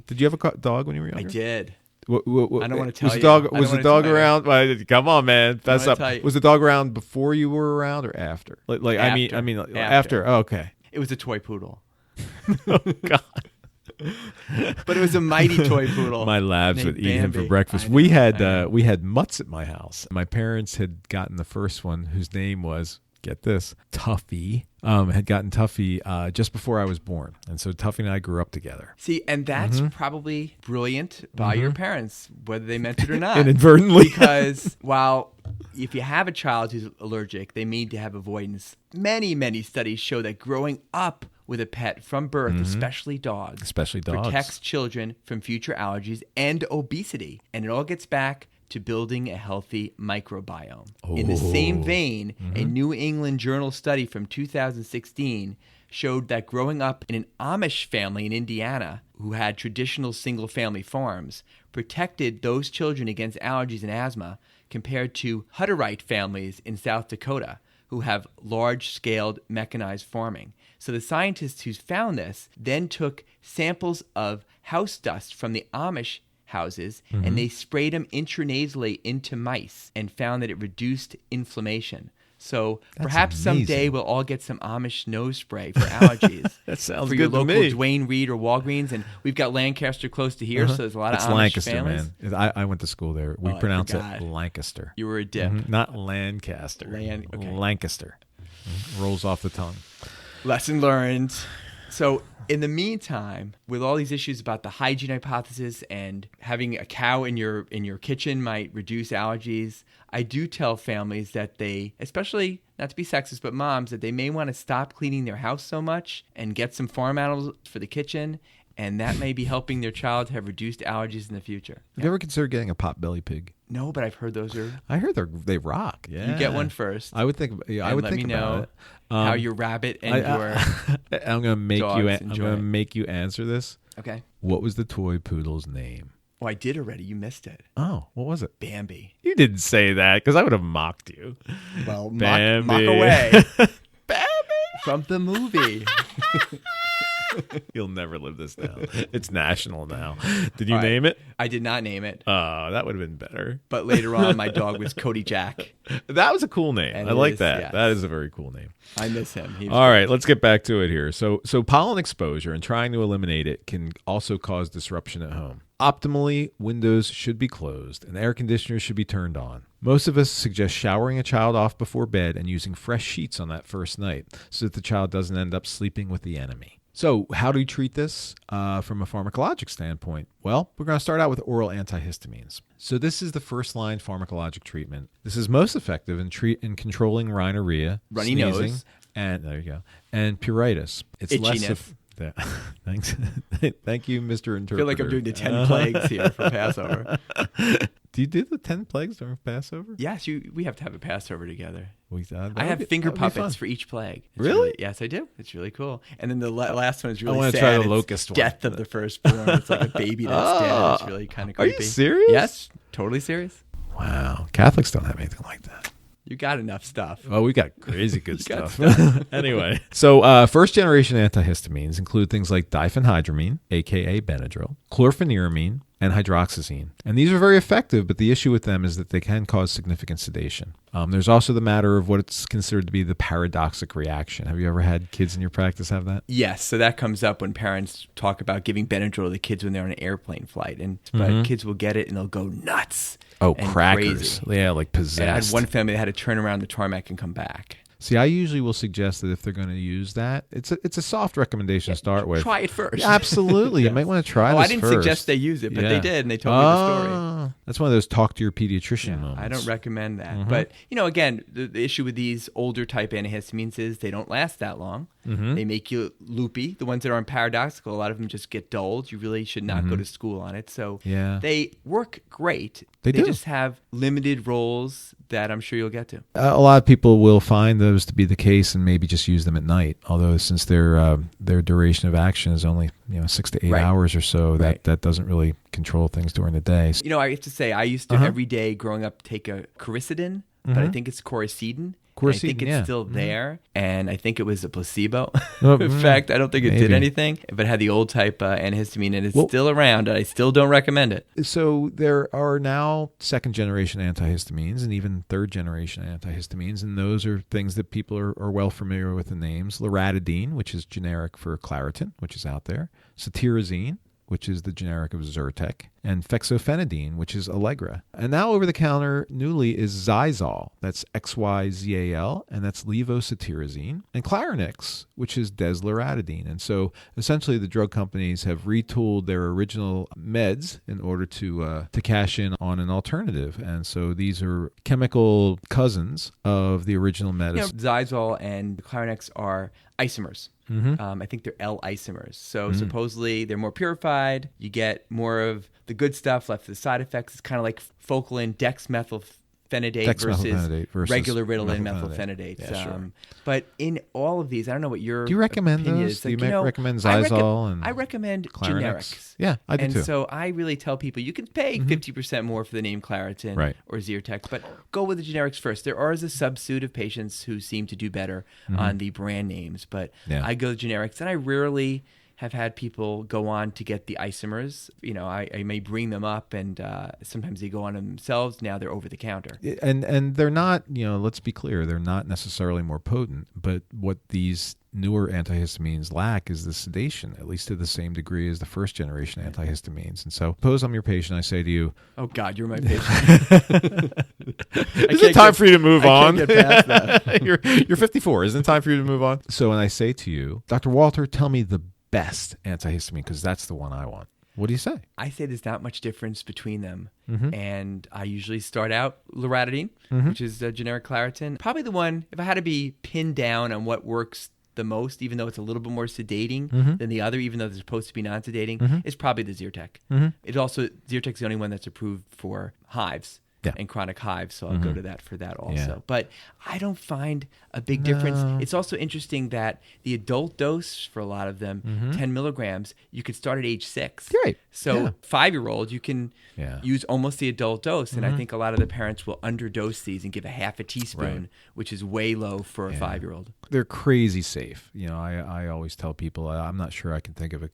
Did you have a dog when you were younger? I did. What, I don't want to tell you. Was the dog around? Come on, man. Fess up. Was the dog around before you were around or after? Like after. I mean, after. Oh, okay. It was a toy poodle. Oh God. But it was a mighty toy poodle. My labs would eat him for Bambi. breakfast. We had mutts at my house. My parents had gotten the first one, whose name was, get this, Tuffy. Had gotten Tuffy just before I was born. And so Tuffy and I grew up together. See, and that's probably brilliant by your parents, whether they meant it or not. Inadvertently. Because while if you have a child who's allergic, they need to have avoidance. Many, many studies show that growing up with a pet from birth, especially dogs, protects children from future allergies and obesity. And it all gets back to building a healthy microbiome. In the same vein, a New England Journal study from 2016 showed that growing up in an Amish family in Indiana who had traditional single-family farms protected those children against allergies and asthma compared to Hutterite families in South Dakota who have large-scaled mechanized farming. So the scientists who found this then took samples of house dust from the Amish houses and they sprayed them intranasally into mice and found that it reduced inflammation. So perhaps someday we'll all get some Amish nose spray for allergies. That sounds for good your to local me. Dwayne Reed or Walgreens, and we've got Lancaster close to here, so there's a lot of It's Amish Lancaster, families. man. I went to school there. We I pronounce it forgot. Lancaster. You were a dip. Not Lancaster. Okay. Lancaster. Rolls off the tongue. Lesson learned. So in the meantime, with all these issues about the hygiene hypothesis and having a cow in your kitchen might reduce allergies, I do tell families that they, especially not to be sexist, but moms, that they may want to stop cleaning their house so much and get some farm animals for the kitchen, and that may be helping their child have reduced allergies in the future. Have you ever considered getting a potbelly pig? No, but I've heard those are. I heard they rock. Yeah, You get one first. I would think. Yeah, I and would let think me about know it. how your rabbit and your I'm gonna make dogs you. enjoy I'm gonna it. make you answer this. Okay. What was the toy poodle's name? Oh, I did already. You missed it. Oh, what was it? Bambi. You didn't say that because I would have mocked you. Well, Bambi. mock away. Bambi. From the movie. You'll never live this down. It's national now. Did you All right. name it? I did not name it, Oh, that would have been better. but later on, my dog was Cody Jack. That was a cool name. And I it like is, that. yes. That is a very cool name. I miss him. He was All right, let's get back to it here. So pollen exposure and trying to eliminate it can also cause disruption at home. Optimally, windows should be closed and air conditioners should be turned on. Most of us suggest showering a child off before bed and using fresh sheets on that first night so that the child doesn't end up sleeping with the enemy. So how do we treat this from a pharmacologic standpoint? Well, we're going to start out with oral antihistamines. So this is the first-line pharmacologic treatment. This is most effective in controlling rhinorrhea, Runny sneezing, nose. and there you go, and pruritus. It's Itchiness. Thanks. Thank you, Mr. Interpreter. I feel like I'm doing the 10 plagues here for Passover. Do you do the 10 plagues during Passover? Yes, we have to have a Passover together. That I have would finger be fun. puppets for each plague. It's Really? Yes, I do. It's really cool. And then the last one is really wanna sad. try the It's locust one. Death of the firstborn. It's like a baby that's dead. It's really kind of Are creepy. you serious? Yes, totally serious. Wow. Catholics don't have anything like that. You got enough stuff. Oh, we got crazy good got stuff. Anyway, so first-generation antihistamines include things like diphenhydramine, a.k.a. Benadryl, chlorpheniramine, and hydroxyzine. And these are very effective, but the issue with them is that they can cause significant sedation. There's also the matter of what's considered to be the paradoxic reaction. Have you ever had kids in your practice have that? Yes, so that comes up when parents talk about giving Benadryl to the kids when they're on an airplane flight, but kids will get it and they'll go nuts. Oh, and crackers. crazy. Yeah, like possessed. And I had one family that had to turn around the tarmac and come back. See, I usually will suggest that if they're going to use that, it's a soft recommendation to start with. Try it first. Yeah, absolutely. You might want to try this I didn't first. suggest they use it, but they did, and they told me the story. That's one of those talk to your pediatrician moments. I don't recommend that. But, again, the issue with these older type antihistamines is they don't last that long. They make you loopy. The ones that are paradoxical, a lot of them just get dulled. You really should not go to school on it. So they work great. They do. Just have limited roles that I'm sure you'll get to. A lot of people will find those to be the case and maybe just use them at night. Although since their duration of action is only 6 to 8 hours or so, that doesn't really control things during the day. I have to say, I used to every day growing up take a quercetin, but I think it's quercetin. I think it's still there, and I think it was a placebo. In fact, I don't think it did anything, but it had the old type antihistamine, and it's still around, and I still don't recommend it. So there are now second-generation antihistamines and even third-generation antihistamines, and those are things that people are well familiar with the names. Loratadine, which is generic for Claritin, which is out there. Cetirizine, which is the generic of Zyrtec, and fexofenadine, which is Allegra. And now over-the-counter newly is Xyzal, that's XYZAL, and that's levocetirizine, and Clarinix, which is desloratadine. And so essentially the drug companies have retooled their original meds in order to cash in on an alternative. And so these are chemical cousins of the original medicine. Xyzal and Clarinix are isomers. I think they're L isomers. So supposedly they're more purified. You get more of the good stuff, left for the side effects. It's kind of like Focalin, dexmethylphenidate versus regular Ritalin methylphenidate. Yeah, sure. But in all of these, I don't know what your Do you recommend opinion those? is. Do you recommend Zysol and I recommend Clarinex? generics. Yeah, I do and too. so I really tell people you can pay 50% more for the name Claritin or Zyrtec, but go with the generics first. There are a subsuit of patients who seem to do better on the brand names, but I go with generics, and I rarely have had people go on to get the isomers. You know, I may bring them up, and sometimes they go on themselves. Now they're over the counter. And they're not, let's be clear, they're not necessarily more potent, but what these newer antihistamines lack is the sedation, at least to the same degree as the first generation antihistamines. And so, suppose I'm your patient, I say to you, "Oh God, you're my patient." Is it time for you to move on? I can't get past that. You're 54. Isn't it time for you to move on? So when I say to you, Dr. Walter, tell me the best antihistamine, because that's the one I want. What do you say? I say there's not much difference between them. And I usually start out loratadine, which is a generic Claritin. Probably the one, if I had to be pinned down on what works the most, even though it's a little bit more sedating than the other, even though they're supposed to be non-sedating, is probably the Zyrtec. Zyrtec's the only one that's approved for hives. And chronic hives, so I'll go to that for that also. Yeah. But I don't find a big difference. It's also interesting that the adult dose for a lot of them, 10 milligrams, you could start at age 6. Right. So 5-year-old, you can use almost the adult dose. And I think a lot of the parents will underdose these and give a half a teaspoon, which is way low for a 5-year-old. They're crazy safe. I always tell people, I'm not sure I can think of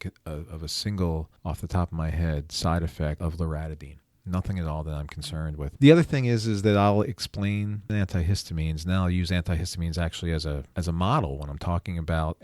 a single, off the top of my head, side effect of loratadine. Nothing at all that I'm concerned with. The other thing is that I'll explain antihistamines. Now I'll use antihistamines actually as a model when I'm talking about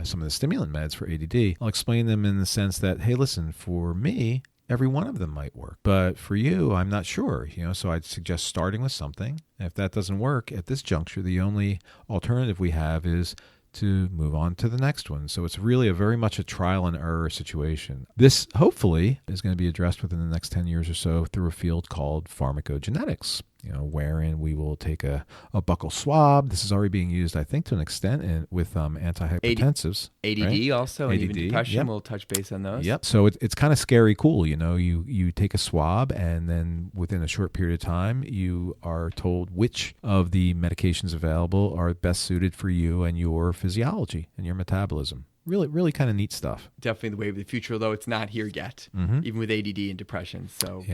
some of the stimulant meds for ADD. I'll explain them in the sense that, hey, listen, for me, every one of them might work. But for you, I'm not sure. So I'd suggest starting with something. And if that doesn't work at this juncture, the only alternative we have is to move on to the next one. So it's really very much a trial and error situation. This hopefully is going to be addressed within the next 10 years or so through a field called pharmacogenetics, wherein we will take a buccal swab. This is already being used, I think, to an extent with antihypertensives. ADD right? also, and ADD, even depression. yep. We'll touch base on those. Yep. So it's kind of scary cool. You take a swab, and then within a short period of time, you are told which of the medications available are best suited for you and your physiology and your metabolism. Really, really kind of neat stuff. Definitely the wave of the future, although it's not here yet, even with ADD and depression. So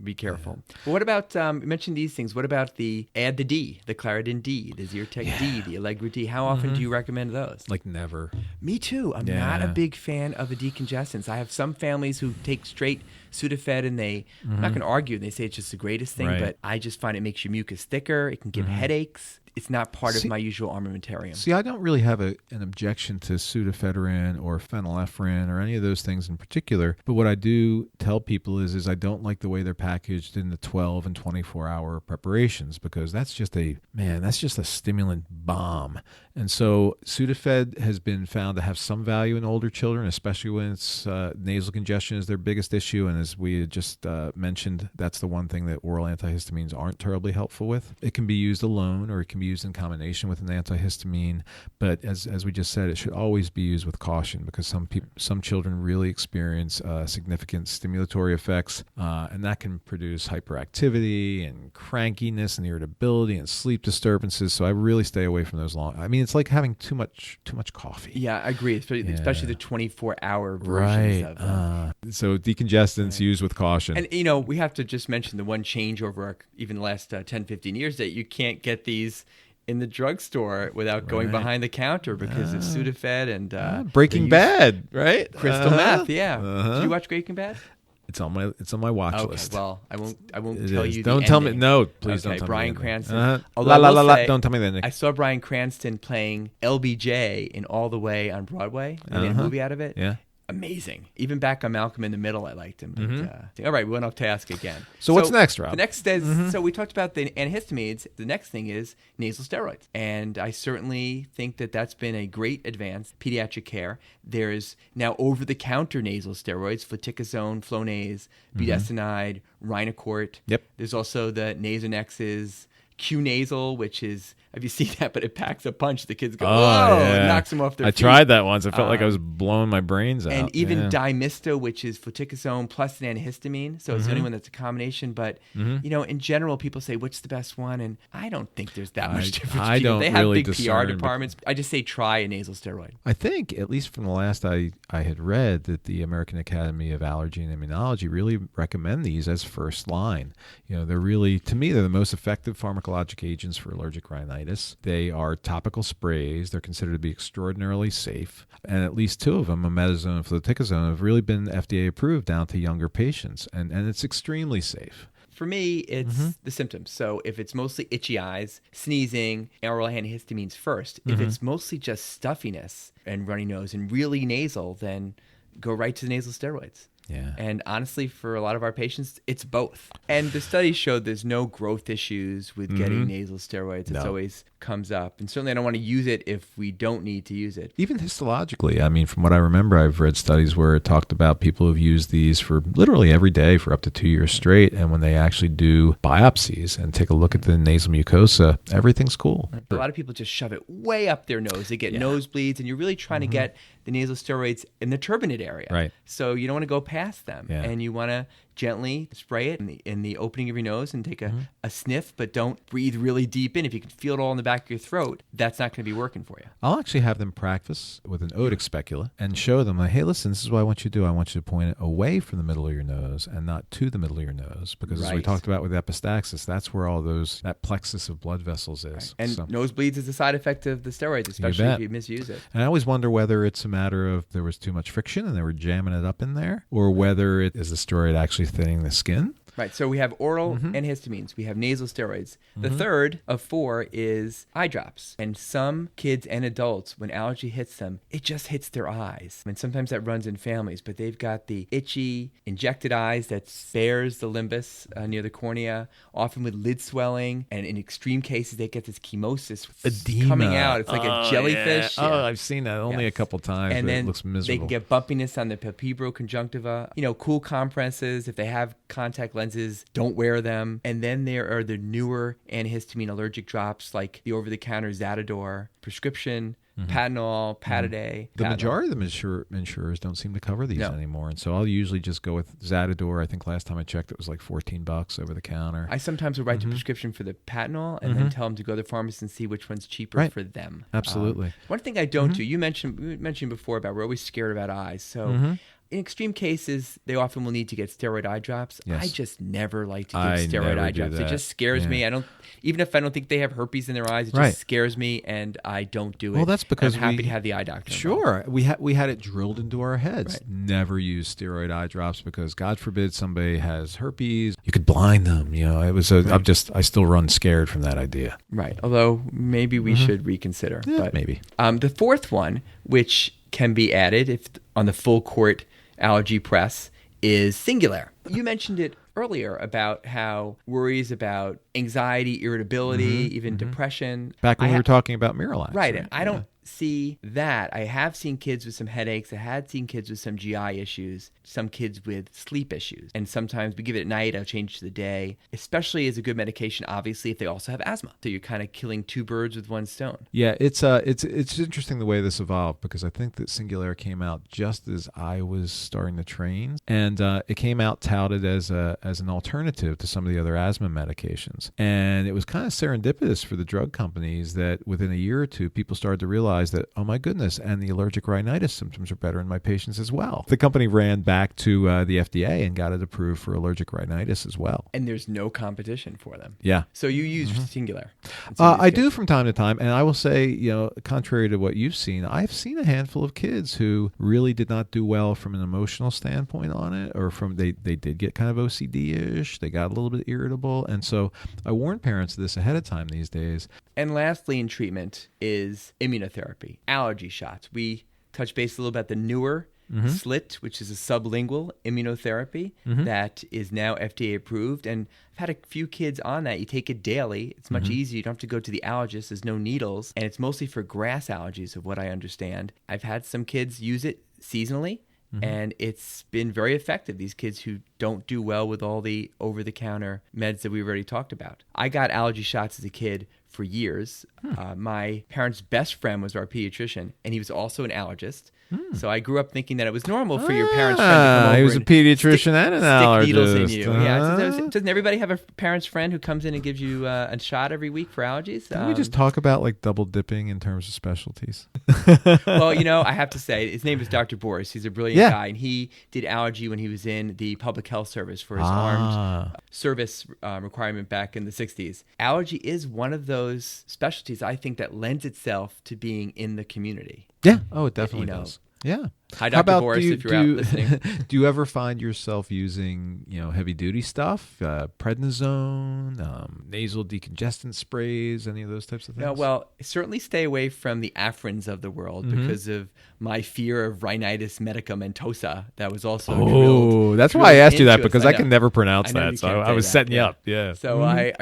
be careful. Yeah. But what about, you mentioned these things. What about the D, the Claritin D, the Zyrtec D, the Allegra D? How often do you recommend those? Like never. Me too. I'm not a big fan of the decongestants. I have some families who take straight Sudafed, and I'm not going to argue. They say it's just the greatest thing, but I just find it makes your mucus thicker. It can give headaches. It's not part of my usual armamentarium. See, I don't really have an objection to pseudoephedrine or phenylephrine or any of those things in particular. But what I do tell people is I don't like the way they're packaged in the 12 and 24-hour preparations, because that's just a stimulant bomb. And so Sudafed has been found to have some value in older children, especially when it's nasal congestion is their biggest issue. And as we had just mentioned, that's the one thing that oral antihistamines aren't terribly helpful with. It can be used alone, or it can be used in combination with an antihistamine. But as we just said, it should always be used with caution, because some children really experience significant stimulatory effects, and that can produce hyperactivity and crankiness and irritability and sleep disturbances. So I really stay away from those long. I mean, it's like having too much coffee. Yeah, I agree, especially the 24-hour versions of them. So decongestants used with caution. And, we have to just mention the one change over even the last 10, 15 years, that you can't get these in the drugstore without going behind the counter, because it's Sudafed and Breaking Bad, right? Crystal meth, yeah. Did you watch Breaking Bad? It's on my watch list. Well, I won't tell you. Don't tell me. No, please don't tell me. Bryan Cranston. Don't tell me the ending. I saw Bryan Cranston playing LBJ in All the Way on Broadway. They made a movie out of it. Yeah. Amazing. Even back on Malcolm in the Middle, I liked him. But, all right, we went off task again. So what's next, Rob? The next is, so we talked about the antihistamines. The next thing is nasal steroids. And I certainly think that that's been a great advance, pediatric care. There's now over-the-counter nasal steroids, fluticasone, Flonase, budesonide, Rhinocort. Yep. There's also the Nasonexes, Q nasal, which is, have you seen that? But it packs a punch. The kids go, Oh, whoa, yeah. it knocks them off their feet. I tried that once. I felt like I was blowing my brains out. And even yeah. dimista, which is fluticasone plus an antihistamine. So it's the only one that's a combination. But, in general, people say, what's the best one? And I don't think there's that much difference. I don't They have really big PR discern, departments. I just say try a nasal steroid. I think, at least from the last I had read, that the American Academy of Allergy and Immunology really recommend these as first line. They're really, to me, they're the most effective pharmacologic agents for allergic rhinitis. They are topical sprays. They're considered to be extraordinarily safe. And at least two of them, omeprazole and fluticasone, have really been FDA approved down to younger patients. And it's extremely safe. For me, it's the symptoms. So if it's mostly itchy eyes, sneezing, oral antihistamines first. If it's mostly just stuffiness and runny nose and really nasal, then go right to the nasal steroids. Yeah. And honestly, for a lot of our patients, it's both. And the studies showed there's no growth issues with getting nasal steroids. It always comes up. And certainly I don't want to use it if we don't need to use it. Even histologically, I mean, from what I remember, I've read studies where it talked about people who've used these for literally every day for up to 2 years straight. And when they actually do biopsies and take a look at the nasal mucosa, everything's cool. A lot of people just shove it way up their nose. They get nosebleeds, and you're really trying to get the nasal steroids in the turbinate area. Right. So you don't want to go past them. Yeah. And you want to gently spray it in the opening of your nose and take a sniff, but don't breathe really deep in. If you can feel it all in the back of your throat, that's not going to be working for you. I'll actually have them practice with an otic specula and show them, like, hey, listen, this is what I want you to do. I want you to point it away from the middle of your nose and not to the middle of your nose. Because as we talked about with epistaxis, that's where all that plexus of blood vessels is. Right. And nosebleeds is a side effect of the steroids, especially if you misuse it. And I always wonder whether it's a matter of there was too much friction and they were jamming it up in there, or whether it is the steroid actually thinning the skin. Right. So we have oral antihistamines. We have nasal steroids. The third of 4 is eye drops. And some kids and adults, when allergy hits them, it just hits their eyes. And sometimes that runs in families, but they've got the itchy, injected eyes that spares the limbus near the cornea, often with lid swelling. And in extreme cases, they get this chemosis Edema. Coming out. It's like a jellyfish. Yeah. Oh, I've seen that only a couple times, and but then it looks miserable. They can get bumpiness on the palpebroconjunctiva. Cool compresses. If they have contact lenses, don't wear them. And then there are the newer antihistamine allergic drops like the over-the-counter Zatador, prescription, Patanol, Pataday. The majority of the insurers don't seem to cover these anymore. And so I'll usually just go with Zatador. I think last time I checked, it was like $14 over the counter. I sometimes will write the prescription for the Patanol and then tell them to go to the pharmacy and see which one's cheaper for them. Absolutely. One thing I don't do, you mentioned before about we're always scared about eyes. So in extreme cases, they often will need to get steroid eye drops. Yes. I just never like to give steroid eye drops. It just scares me. Even if I don't think they have herpes in their eyes, it just scares me, and I don't do it. Well, that's because I'm happy to have the eye doctor involved. Sure, we had it drilled into our heads. Right. Never use steroid eye drops because, God forbid, somebody has herpes. You could blind them. It was. I still run scared from that idea. Right. Although maybe we should reconsider. Yeah, but maybe. The fourth one, which can be added if on the full court allergy press, is Singular. You mentioned it earlier about how worries about anxiety, irritability, even depression. Back when we were talking about Miralax. Right. And I don't see that. I have seen kids with some headaches. I had seen kids with some GI issues, some kids with sleep issues. And sometimes we give it at night, I'll change to the day, especially as a good medication, obviously, if they also have asthma. So you're kind of killing 2 birds with 1 stone. Yeah, it's interesting the way this evolved, because I think that Singular came out just as I was starting to train. And it came out touted as an alternative to some of the other asthma medications. And it was kind of serendipitous for the drug companies that within a year or two, people started to realize that, oh my goodness, and the allergic rhinitis symptoms are better in my patients as well. The company ran back to the FDA and got it approved for allergic rhinitis as well. And there's no competition for them. Yeah. So you use Singular? I do from time to time, and I will say, contrary to what you've seen, I've seen a handful of kids who really did not do well from an emotional standpoint on it, or from they did get kind of OCD-ish, they got a little bit irritable, and so I warn parents of this ahead of time these days. And lastly in treatment is immunotherapy, allergy shots. We touched base a little about the newer SLIT, which is a sublingual immunotherapy that is now FDA approved. And I've had a few kids on that. You take it daily. It's much easier. You don't have to go to the allergist. There's no needles. And it's mostly for grass allergies, of what I understand. I've had some kids use it seasonally And it's been very effective. These kids who don't do well with all the over-the-counter meds that we've already talked about. I got allergy shots as a kid for years. My parents' best friend was our pediatrician, and he was also an allergist. So I grew up thinking that it was normal for your parents' friend to come over. He was a pediatrician and an allergist. Stick needles in you. Yeah. Doesn't everybody have a parent's friend who comes in and gives you a shot every week for allergies? Can we just talk about like double dipping in terms of specialties? Well, I have to say, his name is Dr. Boris. He's a brilliant guy, and he did allergy when he was in the public health service for his armed service requirement back in the 60s. Allergy is one of those specialties, I think, that lends itself to being in the community. Yeah. Oh, it definitely does. Yeah. Hi, Dr. Boris, if you're out listening. Do you ever find yourself using, heavy duty stuff, prednisone, nasal decongestant sprays, any of those types of things? No, well, certainly stay away from the Afrins of the world because of my fear of rhinitis medicamentosa. That was also that's why I asked you that, because I can never pronounce that. So I was setting you up. Yeah. So I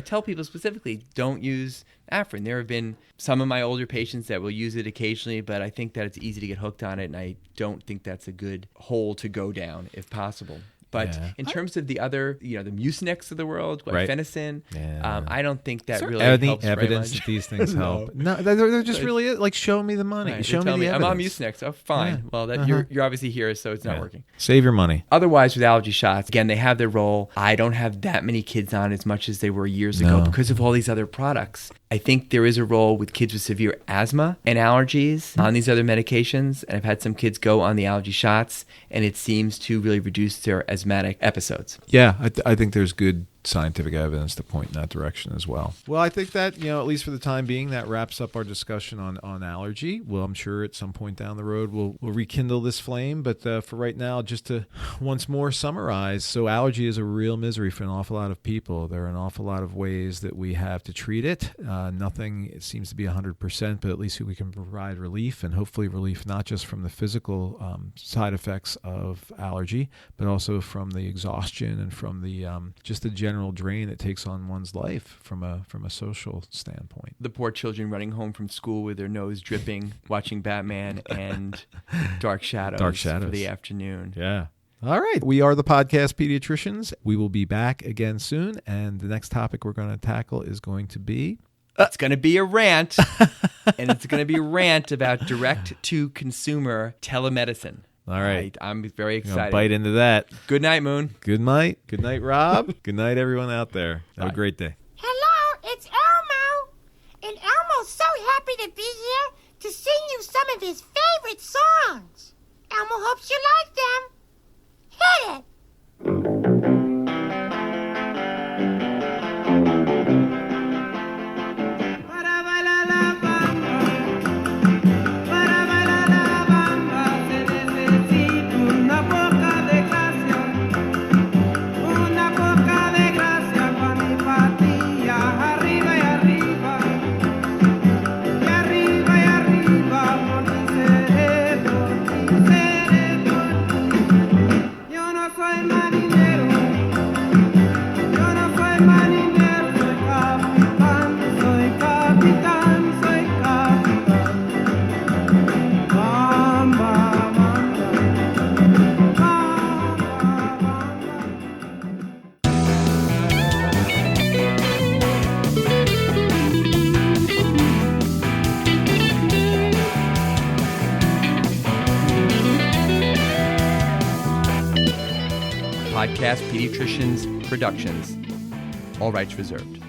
tell people specifically, don't use Afrin. There have been some of my older patients that will use it occasionally, but I think that it's easy to get hooked on it, and I don't think that's a good hole to go down if possible. But in terms of the other, the Mucinex of the world, like phenicin, I don't think that really helps any evidence that these things help? No, they're just really like, show me the money. Right, show me the evidence. I'm on Mucinex. Oh, fine. Yeah. Well, you're obviously here, so it's not working. Save your money. Otherwise, with allergy shots, again, they have their role. I don't have that many kids on as much as they were years ago because of all these other products. I think there is a role with kids with severe asthma and allergies on these other medications. And I've had some kids go on the allergy shots, and it seems to really reduce their asthmatic episodes. Yeah, I think there's good scientific evidence to point in that direction as well. Well, I think that, at least for the time being, that wraps up our discussion on allergy. Well, I'm sure at some point down the road we'll rekindle this flame, but for right now, just to once more summarize, so allergy is a real misery for an awful lot of people. There are an awful lot of ways that we have to treat it. Nothing, it seems to be 100%, but at least we can provide relief, and hopefully relief not just from the physical side effects of allergy, but also from the exhaustion and from the just the general drain it takes on one's life from a social standpoint. The poor children running home from school with their nose dripping, watching Batman and Dark Shadows for the afternoon. Yeah. All right. We are the Podcast Pediatricians. We will be back again soon, and the next topic we're going to tackle is going to be... It's going to be a rant, and it's going to be a rant about direct-to-consumer telemedicine. All right. I'm very excited. Bite into that. Good night, Moon. Good night. Good night, Rob. Good night, everyone out there. Have a great day. Hello, it's Elmo. And Elmo's so happy to be here to sing you some of his favorite songs. Elmo hopes you like them. Hit it. Podcast Pediatricians Productions. All rights reserved.